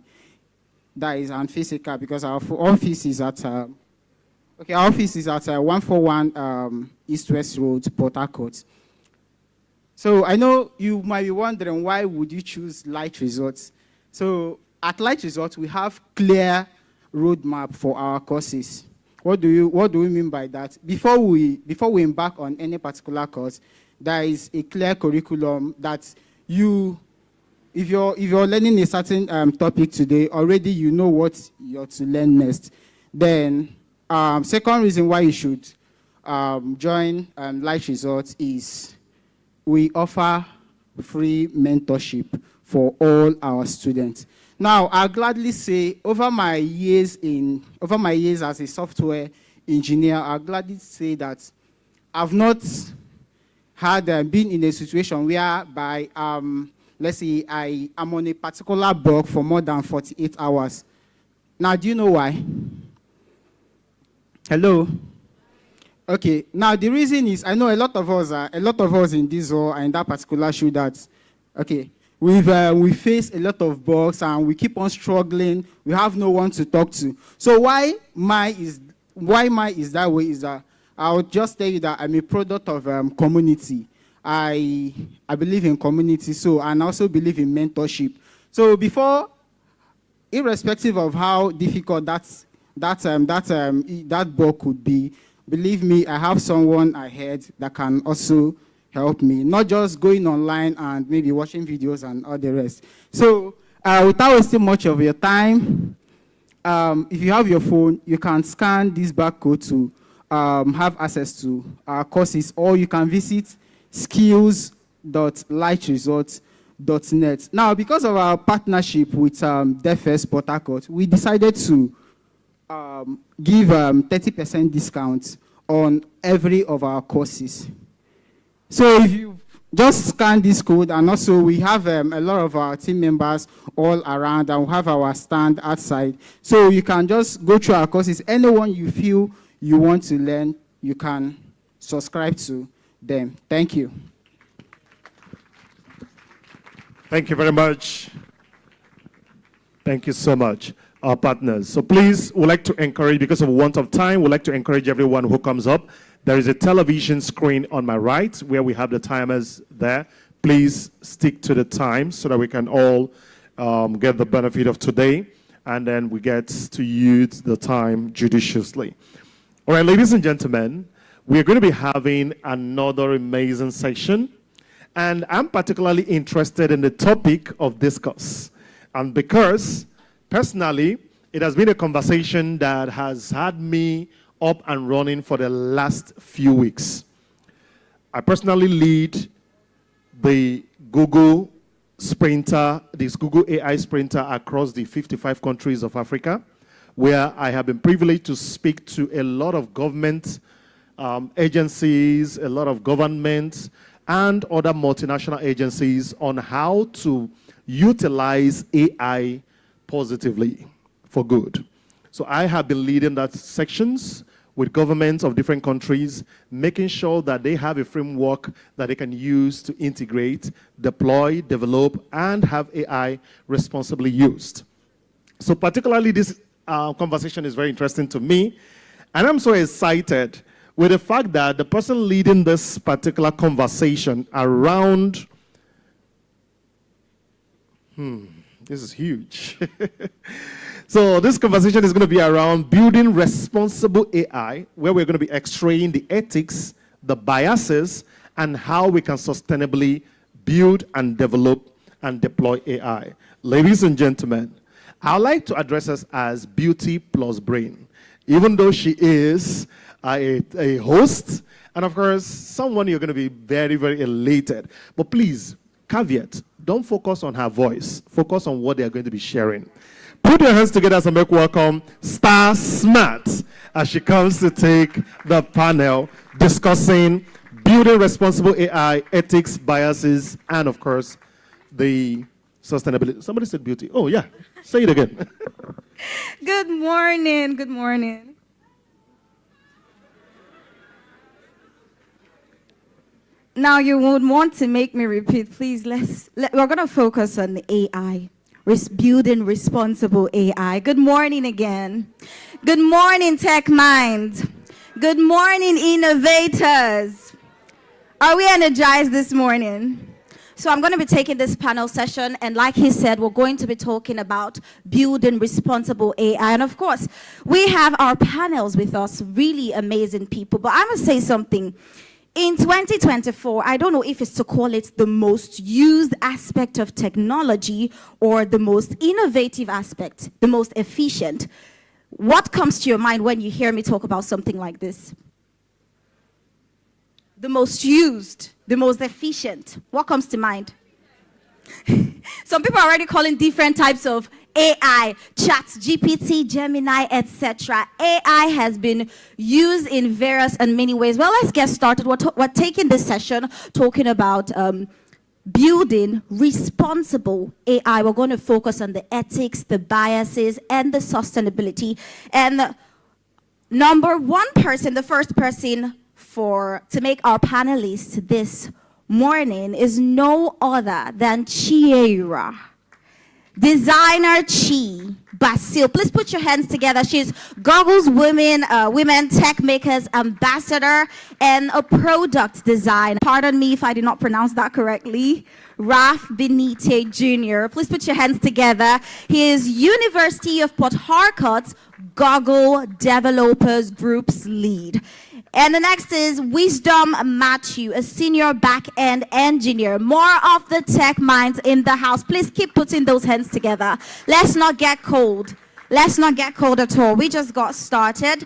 G: That is and physical, because our office is at 141 East West Road, Port Harcourt. So I know you might be wondering, why would you choose Light Resorts? So at Light Resorts, we have clear roadmap for our courses. What do we mean by that? Before we embark on any particular course, there is a clear curriculum that if you're learning a certain topic today, already you know what you're to learn next. Then second reason why you should join Light Resorts is we offer free mentorship for all our students. Now, I'll gladly say, over my years as a software engineer, I'll gladly say that I've not had been in a situation whereby, let's say, I am on a particular bug for more than 48 hours. Now, do you know why? Hello? Okay. Now, the reason is, I know a lot of us in this hall are in that particular shoe that, okay, we face a lot of bugs and we keep on struggling. We have no one to talk to. So why mine is that way is that I'll just tell you that I'm a product of community. I believe in community, and I also believe in mentorship. So irrespective of how difficult that bug could be. Believe me, I have someone ahead that can also help me, not just going online and maybe watching videos and all the rest. So without wasting much of your time, if you have your phone, you can scan this barcode to have access to our courses, or you can visit skills.lightresorts.net. Now, because of our partnership with DevFest Port Harcourt, we decided to give 30% discount on every of our courses. So if you just scan this code, and also we have a lot of our team members all around, and we have our stand outside. So you can just go through our courses. Anyone you feel you want to learn, you can subscribe to them. Thank you.
B: Thank you very much. Thank you so much, our partners. So please, we'd like to encourage, because of want of time, we'd like to encourage everyone who comes up. There is a television screen on my right where we have the timers there. Please stick to the time so that we can all get the benefit of today, and then we get to use the time judiciously. All right, ladies and gentlemen, we're going to be having another amazing session, and I'm particularly interested in the topic of discourse. And because, personally, it has been a conversation that has had me up and running for the last few weeks. I personally lead the Google Sprinter, this Google AI Sprinter across the 55 countries of Africa, where I have been privileged to speak to a lot of government agencies, a lot of governments, and other multinational agencies on how to utilize AI positively for good. So I have been leading that sections with governments of different countries, making sure that they have a framework that they can use to integrate, deploy, develop, and have AI responsibly used. So particularly this conversation is very interesting to me, and I'm so excited with the fact that the person leading this particular conversation around, this is huge. So this conversation is going to be around building responsible AI, where we're going to be extracting the ethics, the biases, and how we can sustainably build and develop and deploy AI. Ladies and gentlemen, I'd like to address us as Beauty plus Brain, even though she is a host, and of course, someone you're going to be very, very elated. But please, caveat, don't focus on her voice. Focus on what they're going to be sharing. Put your hands together and make welcome Star Smart as she comes to take the panel discussing building responsible AI, ethics, biases, and of course, the sustainability. Somebody said beauty. Oh, yeah. Say it again.
H: Good morning. Good morning. Now you would want to make me repeat, please. We're going to focus on AI, building responsible AI. Good morning again. Good morning, Tech Mind. Good morning, innovators. Are we energized this morning? So I'm going to be taking this panel session, and like he said, we're going to be talking about building responsible AI. And of course, we have our panels with us, really amazing people. But I'm going to say something. In 2024, I don't know if it's to call it the most used aspect of technology or the most innovative aspect, the most efficient. What comes to your mind when you hear me talk about something like this? The most used, the most efficient. What comes to mind? Some people are already calling different types of AI, Chat, GPT, Gemini, etc. AI has been used in various and many ways. Well, let's get started. We're taking this session talking about building responsible AI. We're going to focus on the ethics, the biases, and the sustainability. And number one person, the first person to make our panelists this morning is no other than Chiera. Designer Chi Basil. Please put your hands together. She's Google's Women Tech Makers Ambassador and a product designer. Pardon me if I did not pronounce that correctly. Ralph Benite Jr. Please put your hands together. He is University of Port Harcourt's Google Developers Group's lead. And the next is Wisdom Matthew, a senior back-end engineer. More of the tech minds in the house. Please keep putting those hands together. Let's not get cold. Let's not get cold at all. We just got started.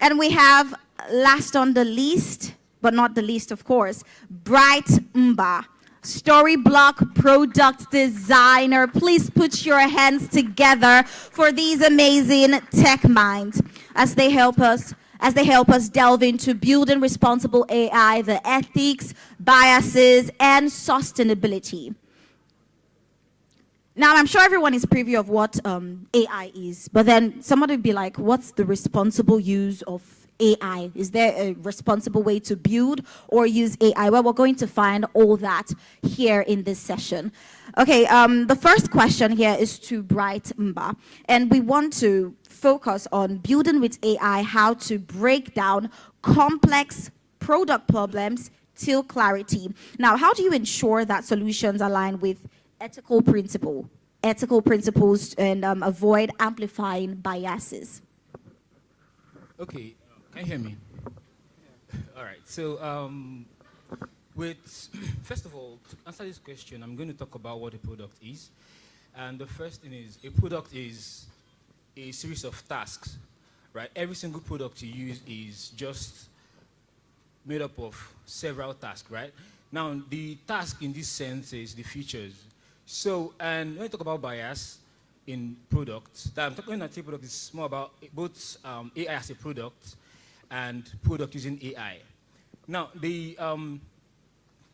H: And we have, last on the least, but not the least, of course, Bright Mba, Storyblock product designer. Please put your hands together for these amazing tech minds as they help us delve into building responsible AI, the ethics, biases, and sustainability. Now, I'm sure everyone is privy of what AI is, but then somebody would be like, what's the responsible use of AI? Is there a responsible way to build or use AI? Well, we're going to find all that here in this session. Okay, the first question here is to Bright Mba, and we want to focus on building with AI, how to break down complex product problems till clarity. Now, how do you ensure that solutions align with ethical principles and avoid amplifying biases?
I: Okay, can you hear me? All right, so first of all, to answer this question, I'm going to talk about what a product is. And the first thing is, a product is a series of tasks, right? Every single product you use is just made up of several tasks, right? Now, the task in this sense is the features. So, and when you talk about bias in products, when I say product, it's more about both AI as a product and product using AI. Now, the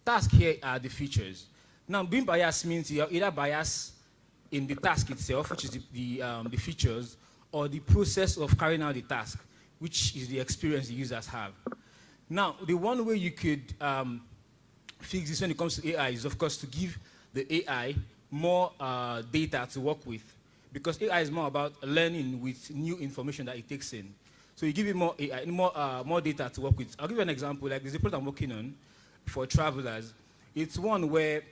I: task here are the features. Now, being biased means you're either biased in the task itself, which is the features, or the process of carrying out the task, which is the experience the users have. Now, the one way you could fix this when it comes to AI is, of course, to give the AI more data to work with, because AI is more about learning with new information that it takes in. So you give it more AI, more data to work with. I'll give you an example. Like there's a product I'm working on for travelers. It's one where,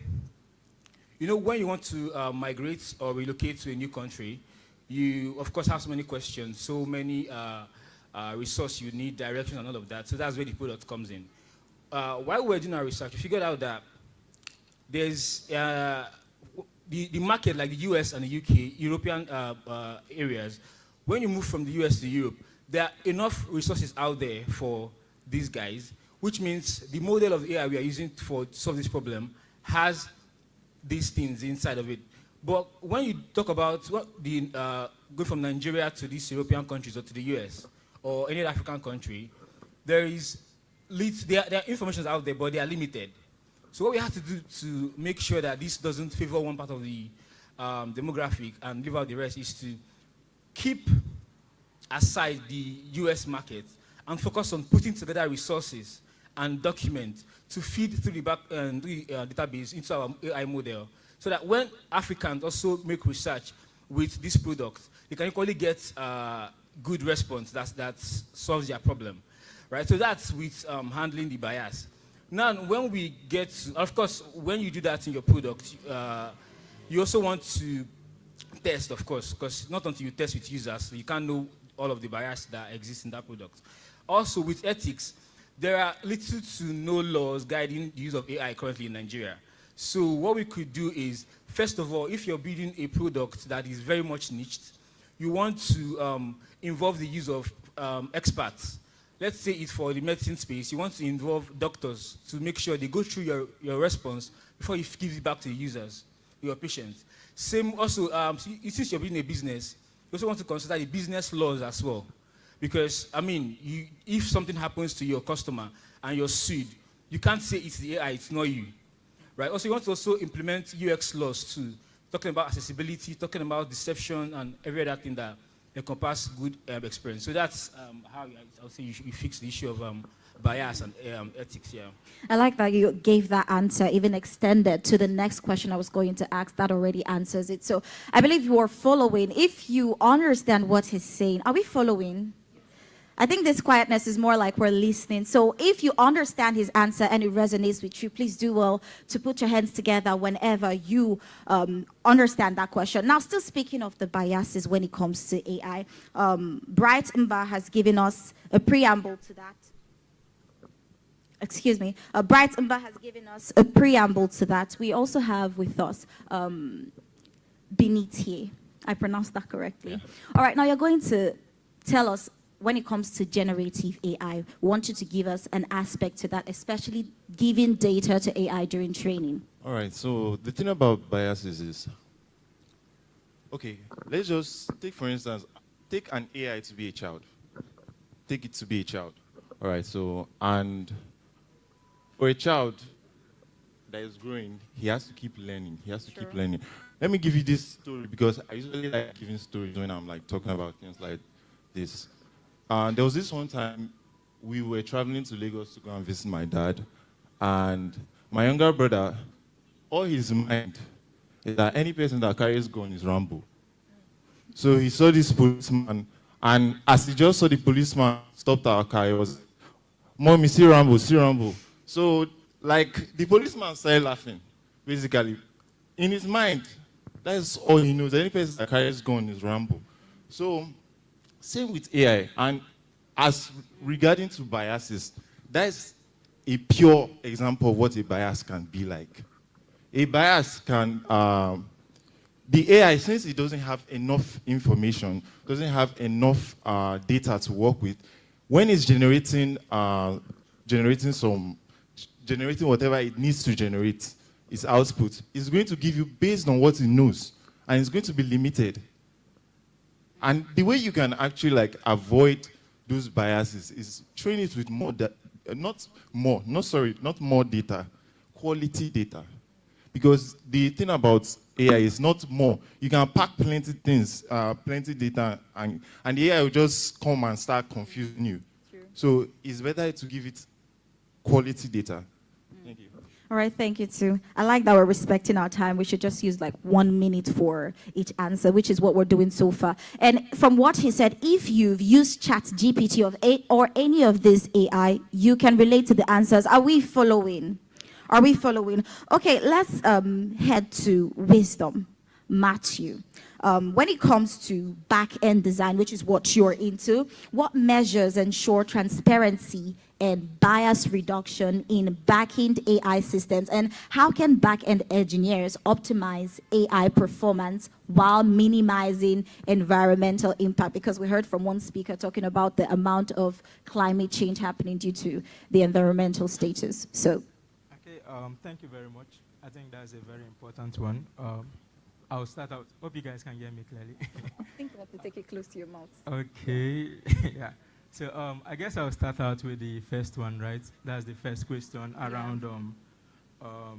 I: you know, when you want to migrate or relocate to a new country, you, of course, have so many questions, so many resources you need, direction and all of that. So that's where the product comes in. While we were doing our research, we figured out that there's the market, like the US and the UK, European areas. When you move from the US to Europe, there are enough resources out there for these guys, which means the model of AI we are using to solve this problem has these things inside of it. But when you talk about go from Nigeria to these European countries or to the US or any African country, there are information out there, but they are limited. So what we have to do to make sure that this doesn't favor one part of the demographic and leave out the rest is to keep aside the US market and focus on putting together resources and documents to feed through the database into our AI model, so that when Africans also make research with this product, they can equally get good response that solves their problem, right? So that's with handling the bias. Now, when we get to, of course, when you do that in your product, you also want to test, of course, because not until you test with users, you can't know all of the bias that exists in that product. Also, with ethics, there are little to no laws guiding the use of AI currently in Nigeria. So what we could do is, first of all, if you're building a product that is very much niched, you want to involve the use of experts. Let's say it's for the medicine space. You want to involve doctors to make sure they go through your response before you give it back to the users, your patients. Same also, since you're building a business, you also want to consider the business laws as well. Because, I mean, if something happens to your customer and you're sued, you can't say it's the AI, it's not you. Right? Also, you want to also implement UX laws too, talking about accessibility, talking about deception, and every other thing that encompass good experience. So that's how I would say you fix the issue of bias and ethics. Yeah.
H: I like that you gave that answer, even extended to the next question I was going to ask. That already answers it. So I believe you are following. If you understand what he's saying, are we following? I think this quietness is more like we're listening. So if you understand his answer and it resonates with you, please do well to put your hands together whenever you understand that question. Now, still speaking of the biases when it comes to AI, Bright Mba has given us a preamble to that. Excuse me. Bright Mba has given us a preamble to that. We also have with us Benitier. I pronounced that correctly. Yeah. All right, now you're going to tell us when it comes to generative AI, we want you to give us an aspect to that, especially giving data to AI during training.
J: All right, so the thing about biases is, okay, let's just take, for instance, take an AI to be a child. Take it to be a child. All right, so, and for a child that is growing, he has to keep learning. He has to keep learning. Let me give you this story because I usually like giving stories when I'm like talking about things like this. There was this one time we were traveling to Lagos to go and visit my dad, and my younger brother, all his mind is that any person that carries gun is Rambo. So he saw this policeman, and as he just saw the policeman stopped our car, he was, "Mommy, see Rambo, see Rambo." So, like, the policeman started laughing, basically. In his mind, that's all he knows. Any person that carries gun is Rambo. So, same with AI. And as regarding to biases, that's a pure example of what a bias can be like. A bias can, the AI, since it doesn't have enough information, doesn't have enough data to work with, when it's generating whatever it needs to generate, its output, it's going to give you based on what it knows, and it's going to be limited. And the way you can actually like avoid those biases is train it with not more data, quality data. Because the thing about AI is not more. You can pack plenty things, plenty data, and the AI will just come and start confusing you. True. So it's better to give it quality data. Thank you.
H: All right, thank you too. I like that we're respecting our time. We should just use like 1 minute for each answer, which is what we're doing so far. And from what he said, if you've used ChatGPT or any of this AI, you can relate to the answers. Are we following? Are we following? Okay, let's head to wisdom. Matthew. When it comes to back-end design, which is what you're into, what measures ensure transparency and bias reduction in back-end AI systems? And how can back-end engineers optimize AI performance while minimizing environmental impact? Because we heard from one speaker talking about the amount of climate change happening due to the environmental status. So,
K: okay, thank you very much. I think that's a very important one. I'll start out. Hope you guys can hear me clearly.
L: I think you have to take it close to your mouth.
K: Okay. Yeah. So I guess I'll start out with the first one, right? That's the first question around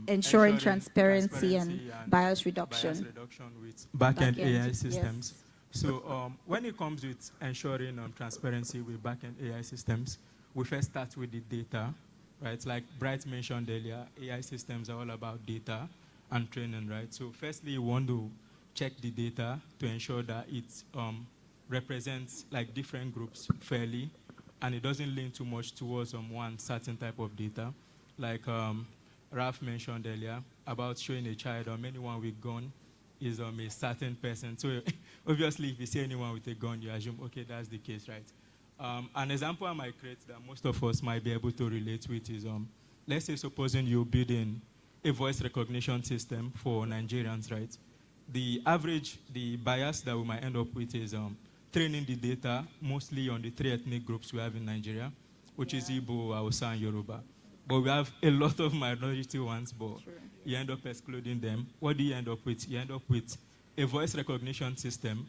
H: ensuring transparency and bias reduction.
K: Bias reduction with back-end AI systems. Yes. So when it comes with ensuring transparency with back-end AI systems, we first start with the data, right? Like Bright mentioned earlier, AI systems are all about data and training, right? So firstly, you want to check the data to ensure that it represents like different groups fairly, and it doesn't lean too much towards one certain type of data. Like Ralph mentioned earlier about showing a child or anyone with gun is a certain person. So obviously, if you see anyone with a gun, you assume, okay, that's the case, right? An example I might create that most of us might be able to relate with is, let's say supposing you're building a voice recognition system for Nigerians, right? The bias that we might end up with is training the data mostly on the 3 ethnic groups we have in Nigeria, which is Igbo, Hausa, and Yoruba. But we have a lot of minority ones, but you end up excluding them. What do you end up with? You end up with a voice recognition system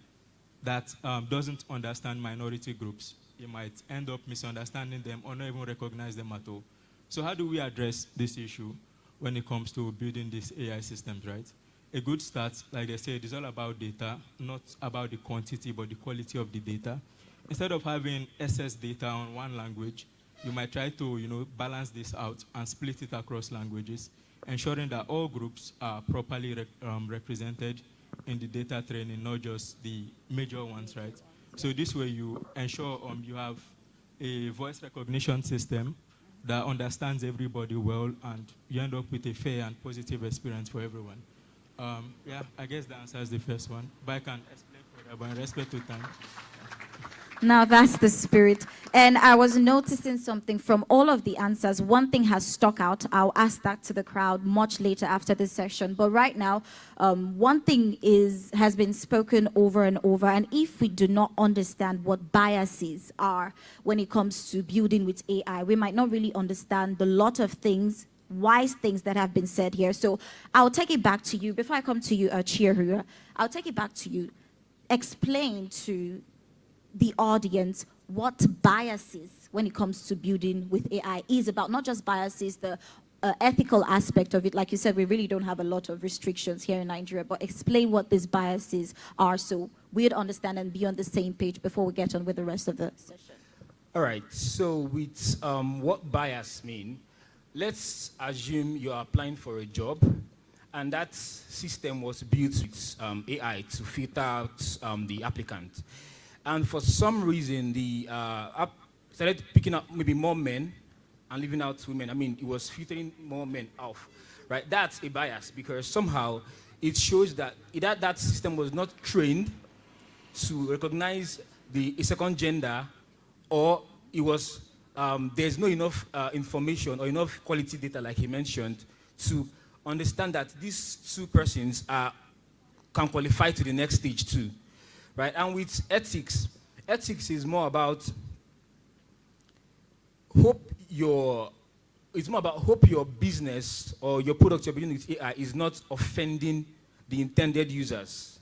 K: that doesn't understand minority groups. You might end up misunderstanding them or not even recognize them at all. So how do we address this issue when it comes to building these AI systems, right? A good start, like I said, is all about data, not about the quantity, but the quality of the data. Instead of having excess data on one language, you might try to, balance this out and split it across languages, ensuring that all groups are properly represented in the data training, not just the major ones, right? So this way you ensure you have a voice recognition system that understands everybody well, and you end up with a fair and positive experience for everyone. Yeah, I guess the answer is the first one, but I can explain further, but in respect to time.
H: Now that's the spirit. And I was noticing something from all of the answers. One thing has stuck out. I'll ask that to the crowd much later after this session. But right now, one thing has been spoken over and over. And if we do not understand what biases are when it comes to building with AI, we might not really understand the lot of things, wise things that have been said here. So I'll take it back to you. Before I come to you, Chihiro, I'll take it back to you. Explain to the audience what biases when it comes to building with AI is about. Not just biases, the ethical aspect of it. Like you said, we really don't have a lot of restrictions here in Nigeria, but explain what these biases are so we'd understand and be on the same page before we get on with the rest of the session.
I: All right, so with what bias mean, let's assume you're applying for a job and that system was built with AI to filter out the applicant. And for some reason, the app started picking up maybe more men and leaving out women. I mean, it was filtering more men off, right? That's a bias because somehow it shows that either that system was not trained to recognize a second gender, or it was there's not enough information or enough quality data, like he mentioned, to understand that these two persons can qualify to the next stage too. Right? And with ethics is more about hope your business or your product you're building with AI is not offending the intended users.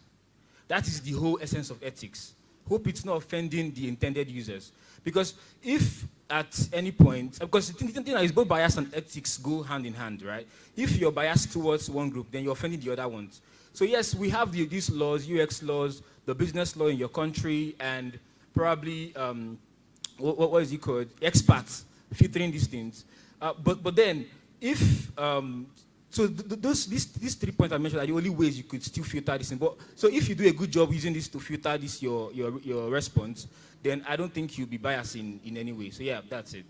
I: That is the whole essence of ethics. Hope it's not offending the intended users. Because if at any point, because the thing is both bias and ethics go hand in hand, right? If you're biased towards one group, then you're offending the other ones. So yes, we have these laws, UX laws, the business law in your country, and probably, what is it called? Experts filtering these things. But then, if, these 3 points I mentioned are the only ways you could still filter this thing. But, so if you do a good job using this to filter this, your response, then I don't think you'll be biased in any way. So yeah, that's it.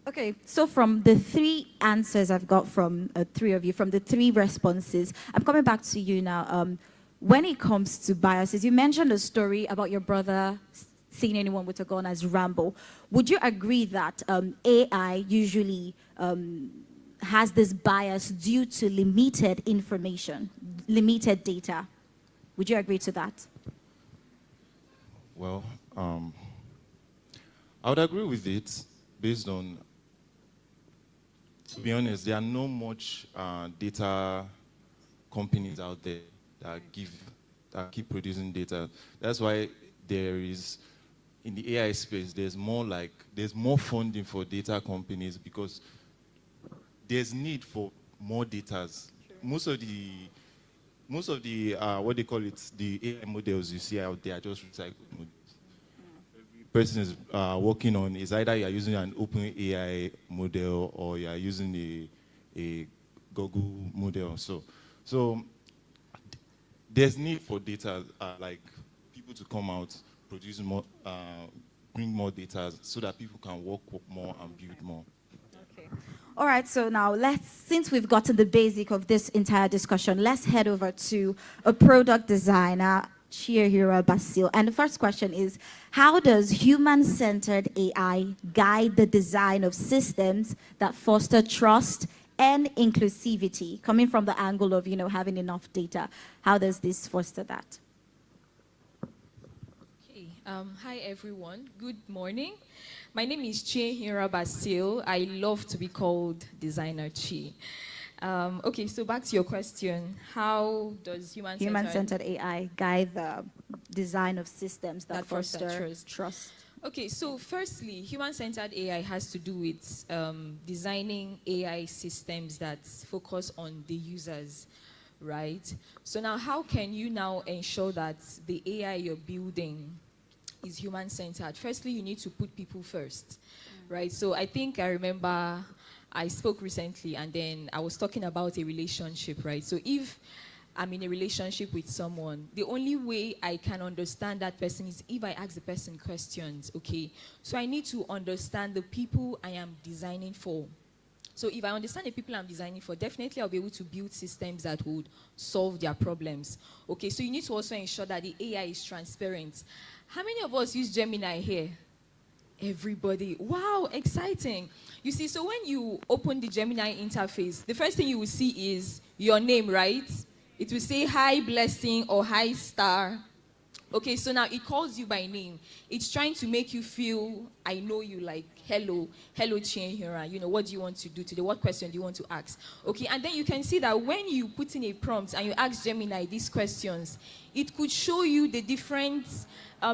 H: Okay, so from the 3 answers I've got from 3 of you, from the 3 responses, I'm coming back to you now. When it comes to biases, you mentioned a story about your brother seeing anyone with a gun as Rambo. Would you agree that AI usually has this bias due to limited information, limited data? Would you agree to that?
J: Well, I would agree with it based on, to be honest, there are no much data companies out there that keep producing data. That's why there is, in the AI space, there's more funding for data companies because there's need for more data. Most of the what they call it, the AI models you see out there are just recycled models. Every person is working on is either you're using an open AI model or you're using a Google model. So there's need for data, like people to come out, produce more, bring more data so that people can work more and build more.
H: Okay. All right, so now since we've gotten the basic of this entire discussion, let's head over to a product designer, Chihiro Basil. And the first question is, how does human-centered AI guide the design of systems that foster trust and inclusivity, coming from the angle of, having enough data? How does this foster that?
L: Okay. Hi, everyone. Good morning. My name is Chihiro Basil. I love to be called Designer Chi. Okay, so back to your question. How does
H: human-centered AI guide the design of systems that foster trust?
L: Okay, so firstly, human-centered AI has to do with designing AI systems that focus on the users, right? So now how can you now ensure that the AI you're building is human-centered? Firstly, you need to put people first, right? So I think I remember I spoke recently and then I was talking about a relationship, right? So if I'm in a relationship with someone, the only way I can understand that person is if I ask the person questions, okay? So I need to understand the people I am designing for. So if I understand the people I'm designing for, definitely I'll be able to build systems that would solve their problems. Okay, so you need to also ensure that the AI is transparent. How many of us use Gemini here? Everybody. Wow, exciting. You see, so when you open the Gemini interface, the first thing you will see is your name, right? It will say hi blessing or hi star. Okay, so now it calls you by name. It's trying to make you feel, I know you, like, hello Chienhira, you know, what do you want to do today? What question do you want to ask? Okay, and then you can see that when you put in a prompt and you ask Gemini these questions, it could show you the different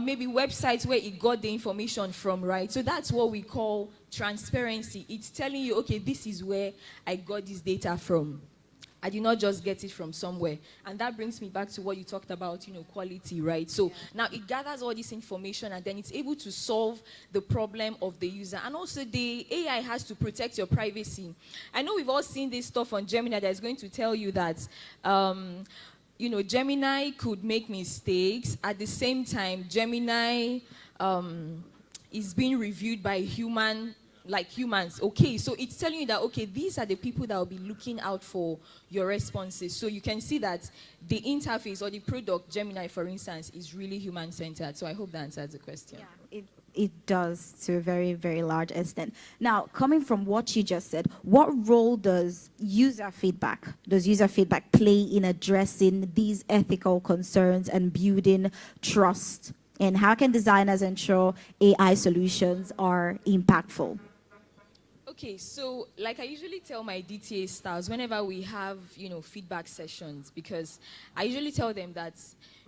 L: maybe websites where it got the information from, right? So that's what we call transparency. It's telling you, okay, this is where I got this data from. I did not just get it from somewhere. And that brings me back to what you talked about, you know, quality, right? So now it gathers all this information and then it's able to solve the problem of the user. And also the AI has to protect your privacy. I know we've all seen this stuff on Gemini that is going to tell you that, you know, Gemini could make mistakes. At the same time, Gemini is being reviewed by humans. Okay, so it's telling you that, okay, these are the people that will be looking out for your responses. So you can see that the interface or the product, Gemini, for instance, is really human-centered. So I hope that answers the question.
H: Yeah, it does to a very, very large extent. Now, coming from what you just said, what role does user feedback play in addressing these ethical concerns and building trust? And how can designers ensure AI solutions are impactful?
L: Okay, so like I usually tell my DTA stars whenever we have, you know, feedback sessions, because I usually tell them that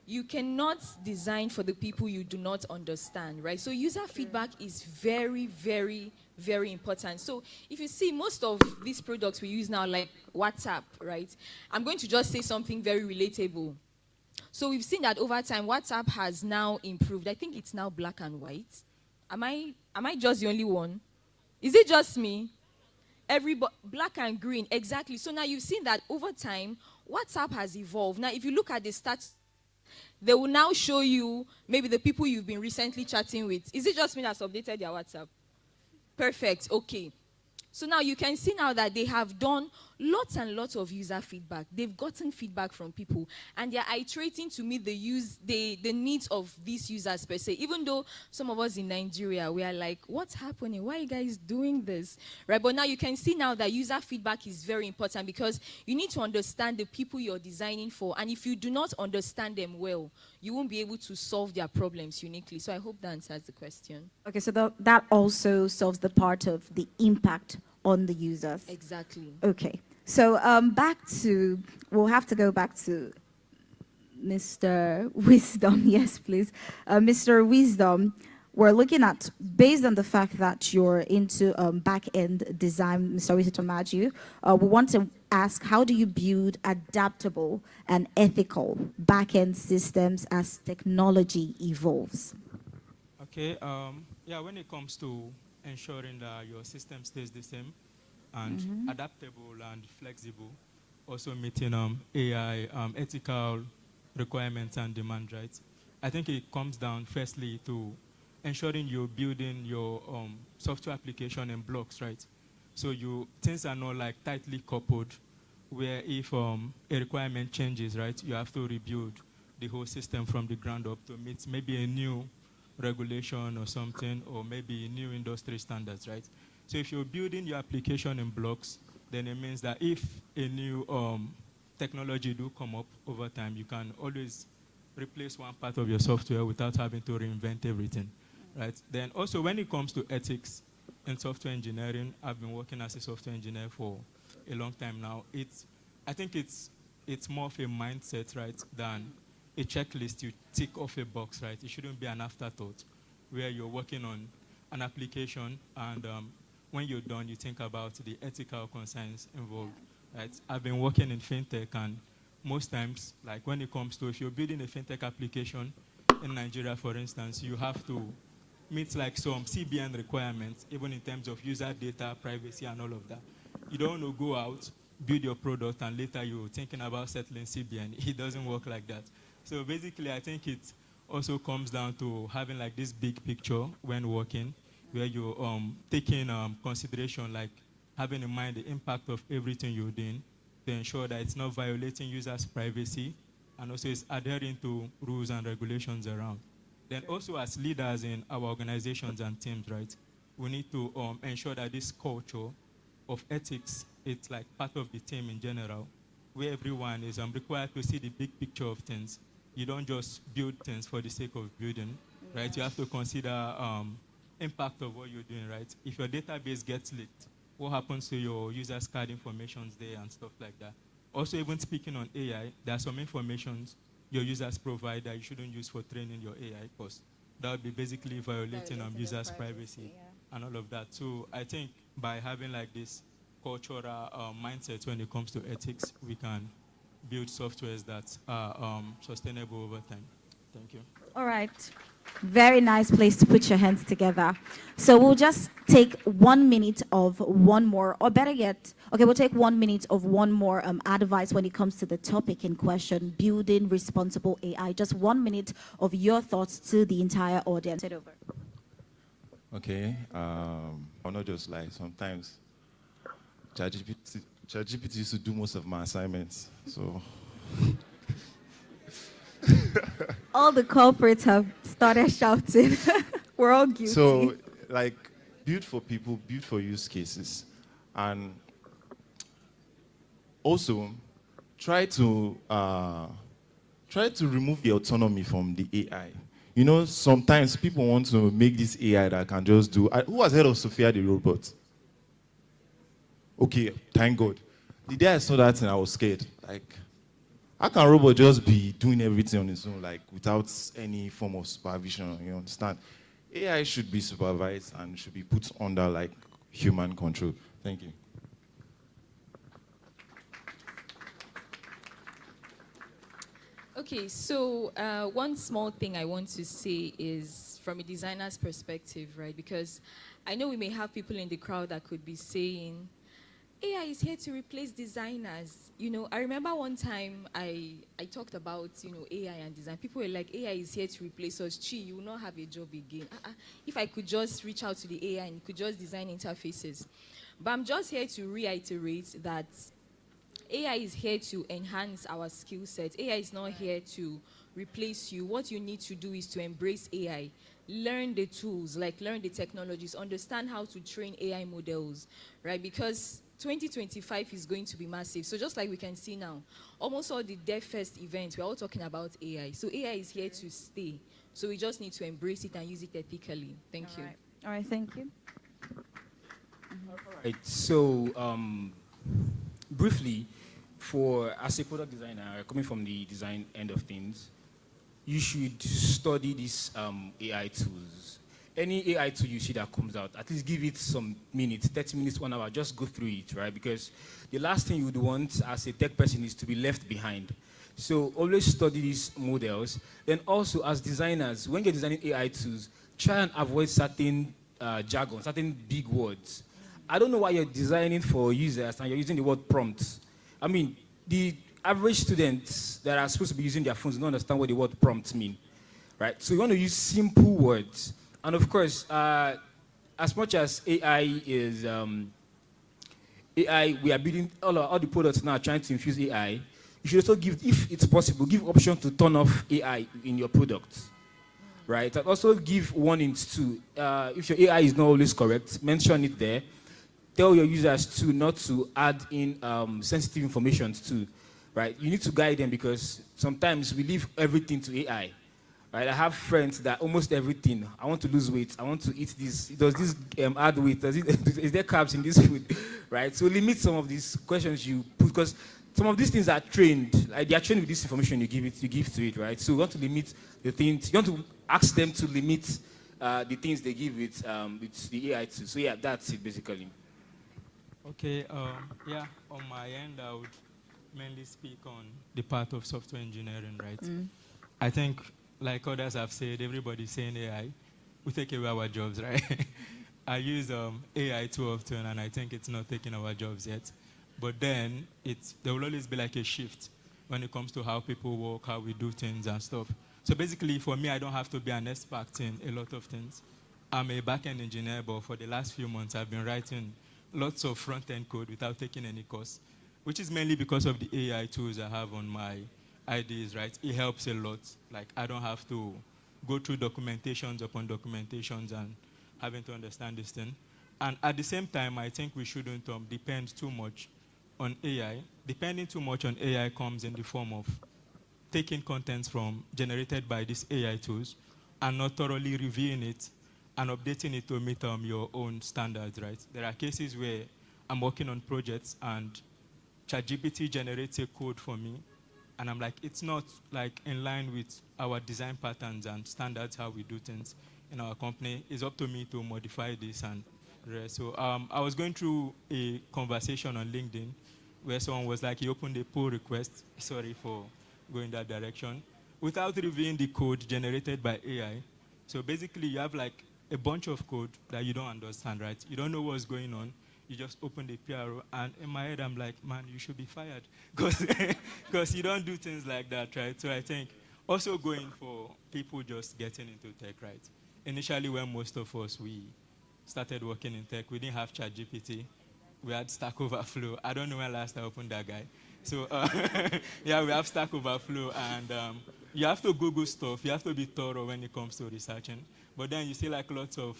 L: you cannot design for the people you do not understand, right? So user feedback is very, very, very important. So if you see most of these products we use now, like WhatsApp, right? I'm going to just say something very relatable. So we've seen that over time, WhatsApp has now improved. I think it's now black and white. Am I just the only one? Is it just me? Everybody, black and green, exactly. So now you've seen that over time, WhatsApp has evolved. Now, if you look at the stats, they will now show you maybe the people you've been recently chatting with. Is it just me that's updated their WhatsApp? Perfect, okay. So now you can see now that they have done lots and lots of user feedback. They've gotten feedback from people, and they're iterating to meet the needs of these users per se. Even though some of us in Nigeria, we are like, what's happening? Why are you guys doing this? Right? But now you can see now that user feedback is very important because you need to understand the people you're designing for. And if you do not understand them well, you won't be able to solve their problems uniquely. So I hope that answers the question.
H: Okay, so that also solves the part of the impact on the users.
L: Exactly.
H: Okay. So we'll have to go back to Mr. Wisdom. Yes, please. Mr. Wisdom, we're looking at, based on the fact that you're into back-end design, Mr. Wisdom, we want to ask, how do you build adaptable and ethical back-end systems as technology evolves?
K: Okay, yeah, when it comes to ensuring that your system stays the same and adaptable and flexible, also meeting AI ethical requirements and demand, right? I think it comes down firstly to ensuring you're building your software application in blocks, right? So things are not like tightly coupled, where if a requirement changes, right, you have to rebuild the whole system from the ground up to meet maybe a new regulation or something, or maybe new industry standards, right? So if you're building your application in blocks, then it means that if a new technology do come up over time, you can always replace one part of your software without having to reinvent everything, right? Then also when it comes to ethics in software engineering, I've been working as a software engineer for a long time now. I think it's more of a mindset, right, than a checklist you tick off a box, right? It shouldn't be an afterthought where you're working on an application and when you're done, you think about the ethical concerns involved, right? I've been working in fintech, and most times, like when it comes to, if you're building a fintech application in Nigeria, for instance, you have to meet like some CBN requirements, even in terms of user data, privacy, and all of that. You don't want to go out build your product and later you're thinking about settling CBN. It doesn't work like that. So basically, I think it also comes down to having like this big picture when working, where you're taking consideration, like having in mind the impact of everything you're doing to ensure that it's not violating users' privacy and also it's adhering to rules and regulations around. Then also as leaders in our organizations and teams, right, we need to ensure that this culture of ethics, it's like part of the team in general, where everyone is required to see the big picture of things. You don't just build things for the sake of building, right? You have to consider impact of what you're doing, right? If your database gets leaked, what happens to your users' card informations there and stuff like that? Also, even speaking on AI, there are some informations your users provide that you shouldn't use for training your AI, because that would be basically violating users' privacy and all of that. So I think by having like this cultural mindset when it comes to ethics, we can build softwares that are sustainable over time. Thank you.
H: All right. Very nice place to put your hands together. So we'll just take 1 minute of one more, or better yet, okay, we'll take 1 minute of one more advice when it comes to the topic in question, building responsible AI. Just 1 minute of your thoughts to the entire audience. Take it over.
J: Okay, I'll not just lie. Sometimes ChatGPT used to do most of my assignments, so.
H: All the culprits have started shouting. We're all guilty.
J: So, like, build for people, build for use cases. And also, try to remove the autonomy from the AI. You know, sometimes people want to make this AI that can just do... who has heard of Sophia the robot? Okay, thank God. The day I saw that thing, I was scared. Like, how can a robot just be doing everything on its own, like, without any form of supervision, you understand? AI should be supervised and should be put under, like, human control. Thank you.
L: Okay, so one small thing I want to say is from a designer's perspective, right? Because I know we may have people in the crowd that could be saying, AI is here to replace designers. You know, I remember one time I talked about, you know, AI and design. People were like, AI is here to replace us. Chi, you will not have a job again. If I could just reach out to the AI and could just design interfaces. But I'm just here to reiterate that AI is here to enhance our skill set. AI is not here to replace you. What you need to do is to embrace AI. Learn the tools, like learn the technologies, understand how to train AI models, right? Because 2025 is going to be massive. So just like we can see now, almost all the DevFest events, we're all talking about AI. So AI is here to stay. So we just need to embrace it and use it ethically. Thank you.
H: All right, thank you.
I: All right, so briefly, as a product designer, coming from the design end of things, you should study these AI tools. Any AI tool you see that comes out, at least give it some minutes, 30 minutes, 1 hour, just go through it, right? Because the last thing you would want as a tech person is to be left behind. So always study these models. Then also as designers, when you're designing AI tools, try and avoid certain jargon, certain big words. I don't know why you're designing for users and you're using the word prompt. I mean, the average students that are supposed to be using their phones don't understand what the word prompt mean, right? So you want to use simple words. And of course, as much as AI is, AI, we are building, all the products now are trying to infuse AI. You should also give, if it's possible, give option to turn off AI in your product, right? And also give warnings too. If your AI is not always correct, mention it there. Tell your users to not to add in sensitive information too, right? You need to guide them because sometimes we leave everything to AI. Right, I have friends that almost everything. I want to lose weight. I want to eat this. Does this add weight? Is there carbs in this food? Right. So limit some of these questions you put because some of these things are trained. Like they are trained with this information you give to it. Right. So you want to limit the things. You want to ask them to limit the things they give with the AI too. So yeah, that's it basically.
K: Okay. Yeah. On my end, I would mainly speak on the part of software engineering. Right. I think. Like others have said, everybody's saying AI. We take away our jobs, right? I use AI too often, and I think it's not taking our jobs yet. But then there will always be like a shift when it comes to how people work, how we do things and stuff. So basically, for me, I don't have to be an expert in a lot of things. I'm a back-end engineer, but for the last few months, I've been writing lots of front-end code without taking any course, which is mainly because of the AI tools I have on my IDs, right? It helps a lot. Like, I don't have to go through documentations upon documentations and having to understand this thing. And at the same time, I think we shouldn't depend too much on AI. Depending too much on AI comes in the form of taking contents generated by these AI tools and not thoroughly reviewing it and updating it to meet your own standards, right? There are cases where I'm working on projects and ChatGPT generates a code for me, and I'm like, it's not like in line with our design patterns and standards, how we do things in our company. It's up to me to modify this and the rest. So I was going through a conversation on LinkedIn where someone was like, he opened a pull request, sorry for going that direction, without reviewing the code generated by AI. So basically, you have like a bunch of code that you don't understand, right? You don't know what's going on. You just open the PRO, and in my head, I'm like, man, you should be fired, because you don't do things like that, right? So I think also going for people just getting into tech, right? Initially, when most of us, we started working in tech, we didn't have ChatGPT. We had Stack Overflow. I don't know when last I opened that guy. So yeah, we have Stack Overflow, and you have to Google stuff. You have to be thorough when it comes to researching. But then you see like lots of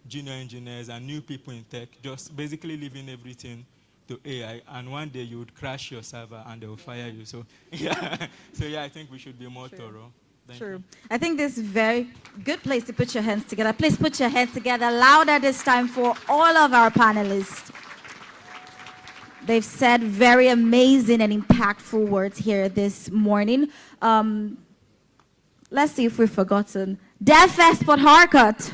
K: junior engineers and new people in tech just basically leaving everything to AI, and one day you would crash your server and they will fire you. So yeah, I think we should be more thorough. Thank you.
H: I think this is a very good place to put your hands together. Please put your hands together louder this time for all of our panelists. They've said very amazing and impactful words here this morning. Let's see if we've forgotten. DevFest Port Harcourt.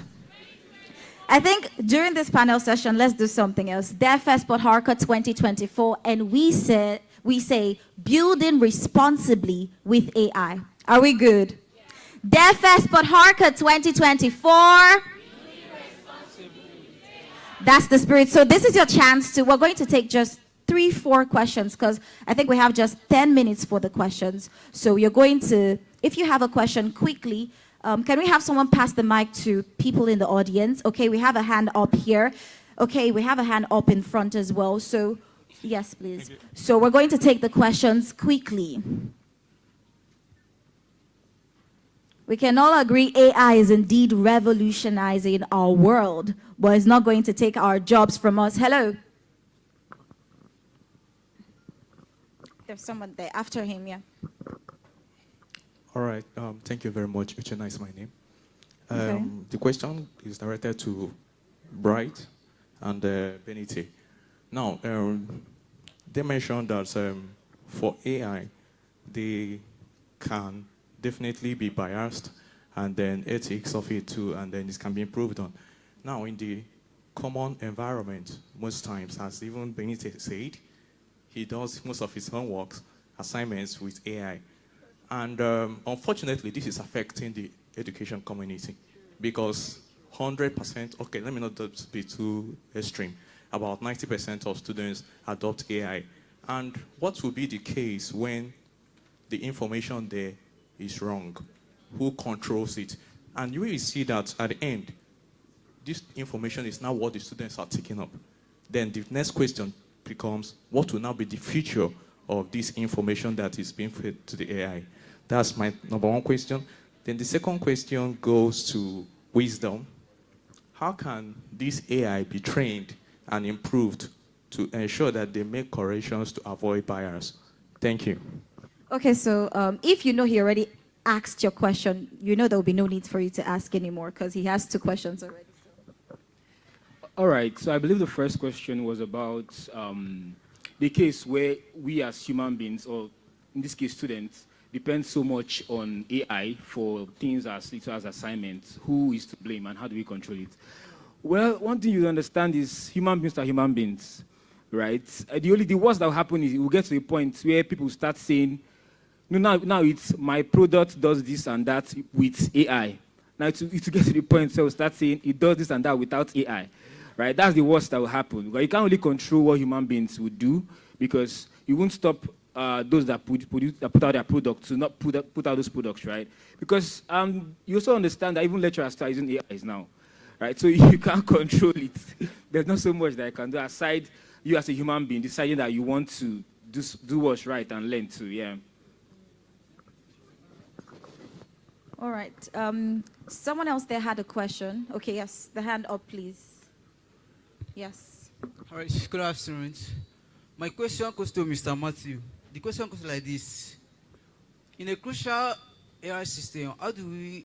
H: I think during this panel session, let's do something else. DevFest Port Harcourt 2024, and we say building responsibly with AI. Are we good? Yeah. DevFest Port Harcourt 2024. That's the spirit. So this is your chance we're going to take just 3-4 questions, because I think we have just 10 minutes for the questions. So you're going to, if you have a question quickly, can we have someone pass the mic to people in the audience? Okay, we have a hand up here. Okay, we have a hand up in front as well. So, yes, please. So we're going to take the questions quickly. We can all agree AI is indeed revolutionizing our world, but it's not going to take our jobs from us. Hello. There's someone there after him, yeah.
M: All right, thank you very much. Uchenna is my name.
H: Okay.
M: The question is directed to Bright and Benite. Now, they mentioned that for AI, they can definitely be biased, and then ethics of it too, and then it can be improved on. Now, in the common environment, most times, as even Benite said, he does most of his homework assignments with AI. And unfortunately, this is affecting the education community, because 100%, okay, let me not be too extreme, about 90% of students adopt AI. And what will be the case when the information there is wrong? Who controls it? And you will see that at the end, this information is now what the students are taking up. Then the next question becomes, what will now be the future of this information that is being fed to the AI? That's my number one question. Then the second question goes to wisdom. How can this AI be trained and improved to ensure that they make corrections to avoid bias? Thank you.
H: Okay, so if you know he already asked your question, you know there will be no need for you to ask anymore, because he has 2 questions already.
N: All right, so I believe the first question was about the case where we as human beings, or in this case students, depend so much on AI for things as little as assignments. Who is to blame and how do we control it? Well, one thing you understand is human beings are human beings, right? The worst that will happen is we'll get to a point where people start saying, no, now it's my product does this and that with AI. Now it's to get to the point where we'll start saying it does this and that without AI, right? That's the worst that will happen. Because you can't really control what human beings would do, because you won't stop those that put out their product to not put out those products, right? Because you also understand that even lecturers start using AIs now, right? So you can't control it. There's not so much that I can do aside you as a human being deciding that you want to do what's right and learn to, yeah.
H: All right. Someone else there had a question. Okay, yes. The hand up, please. Yes.
O: All right. Good afternoon. My question goes to Mr. Matthew. The question goes like this. In a crucial AI system, how do we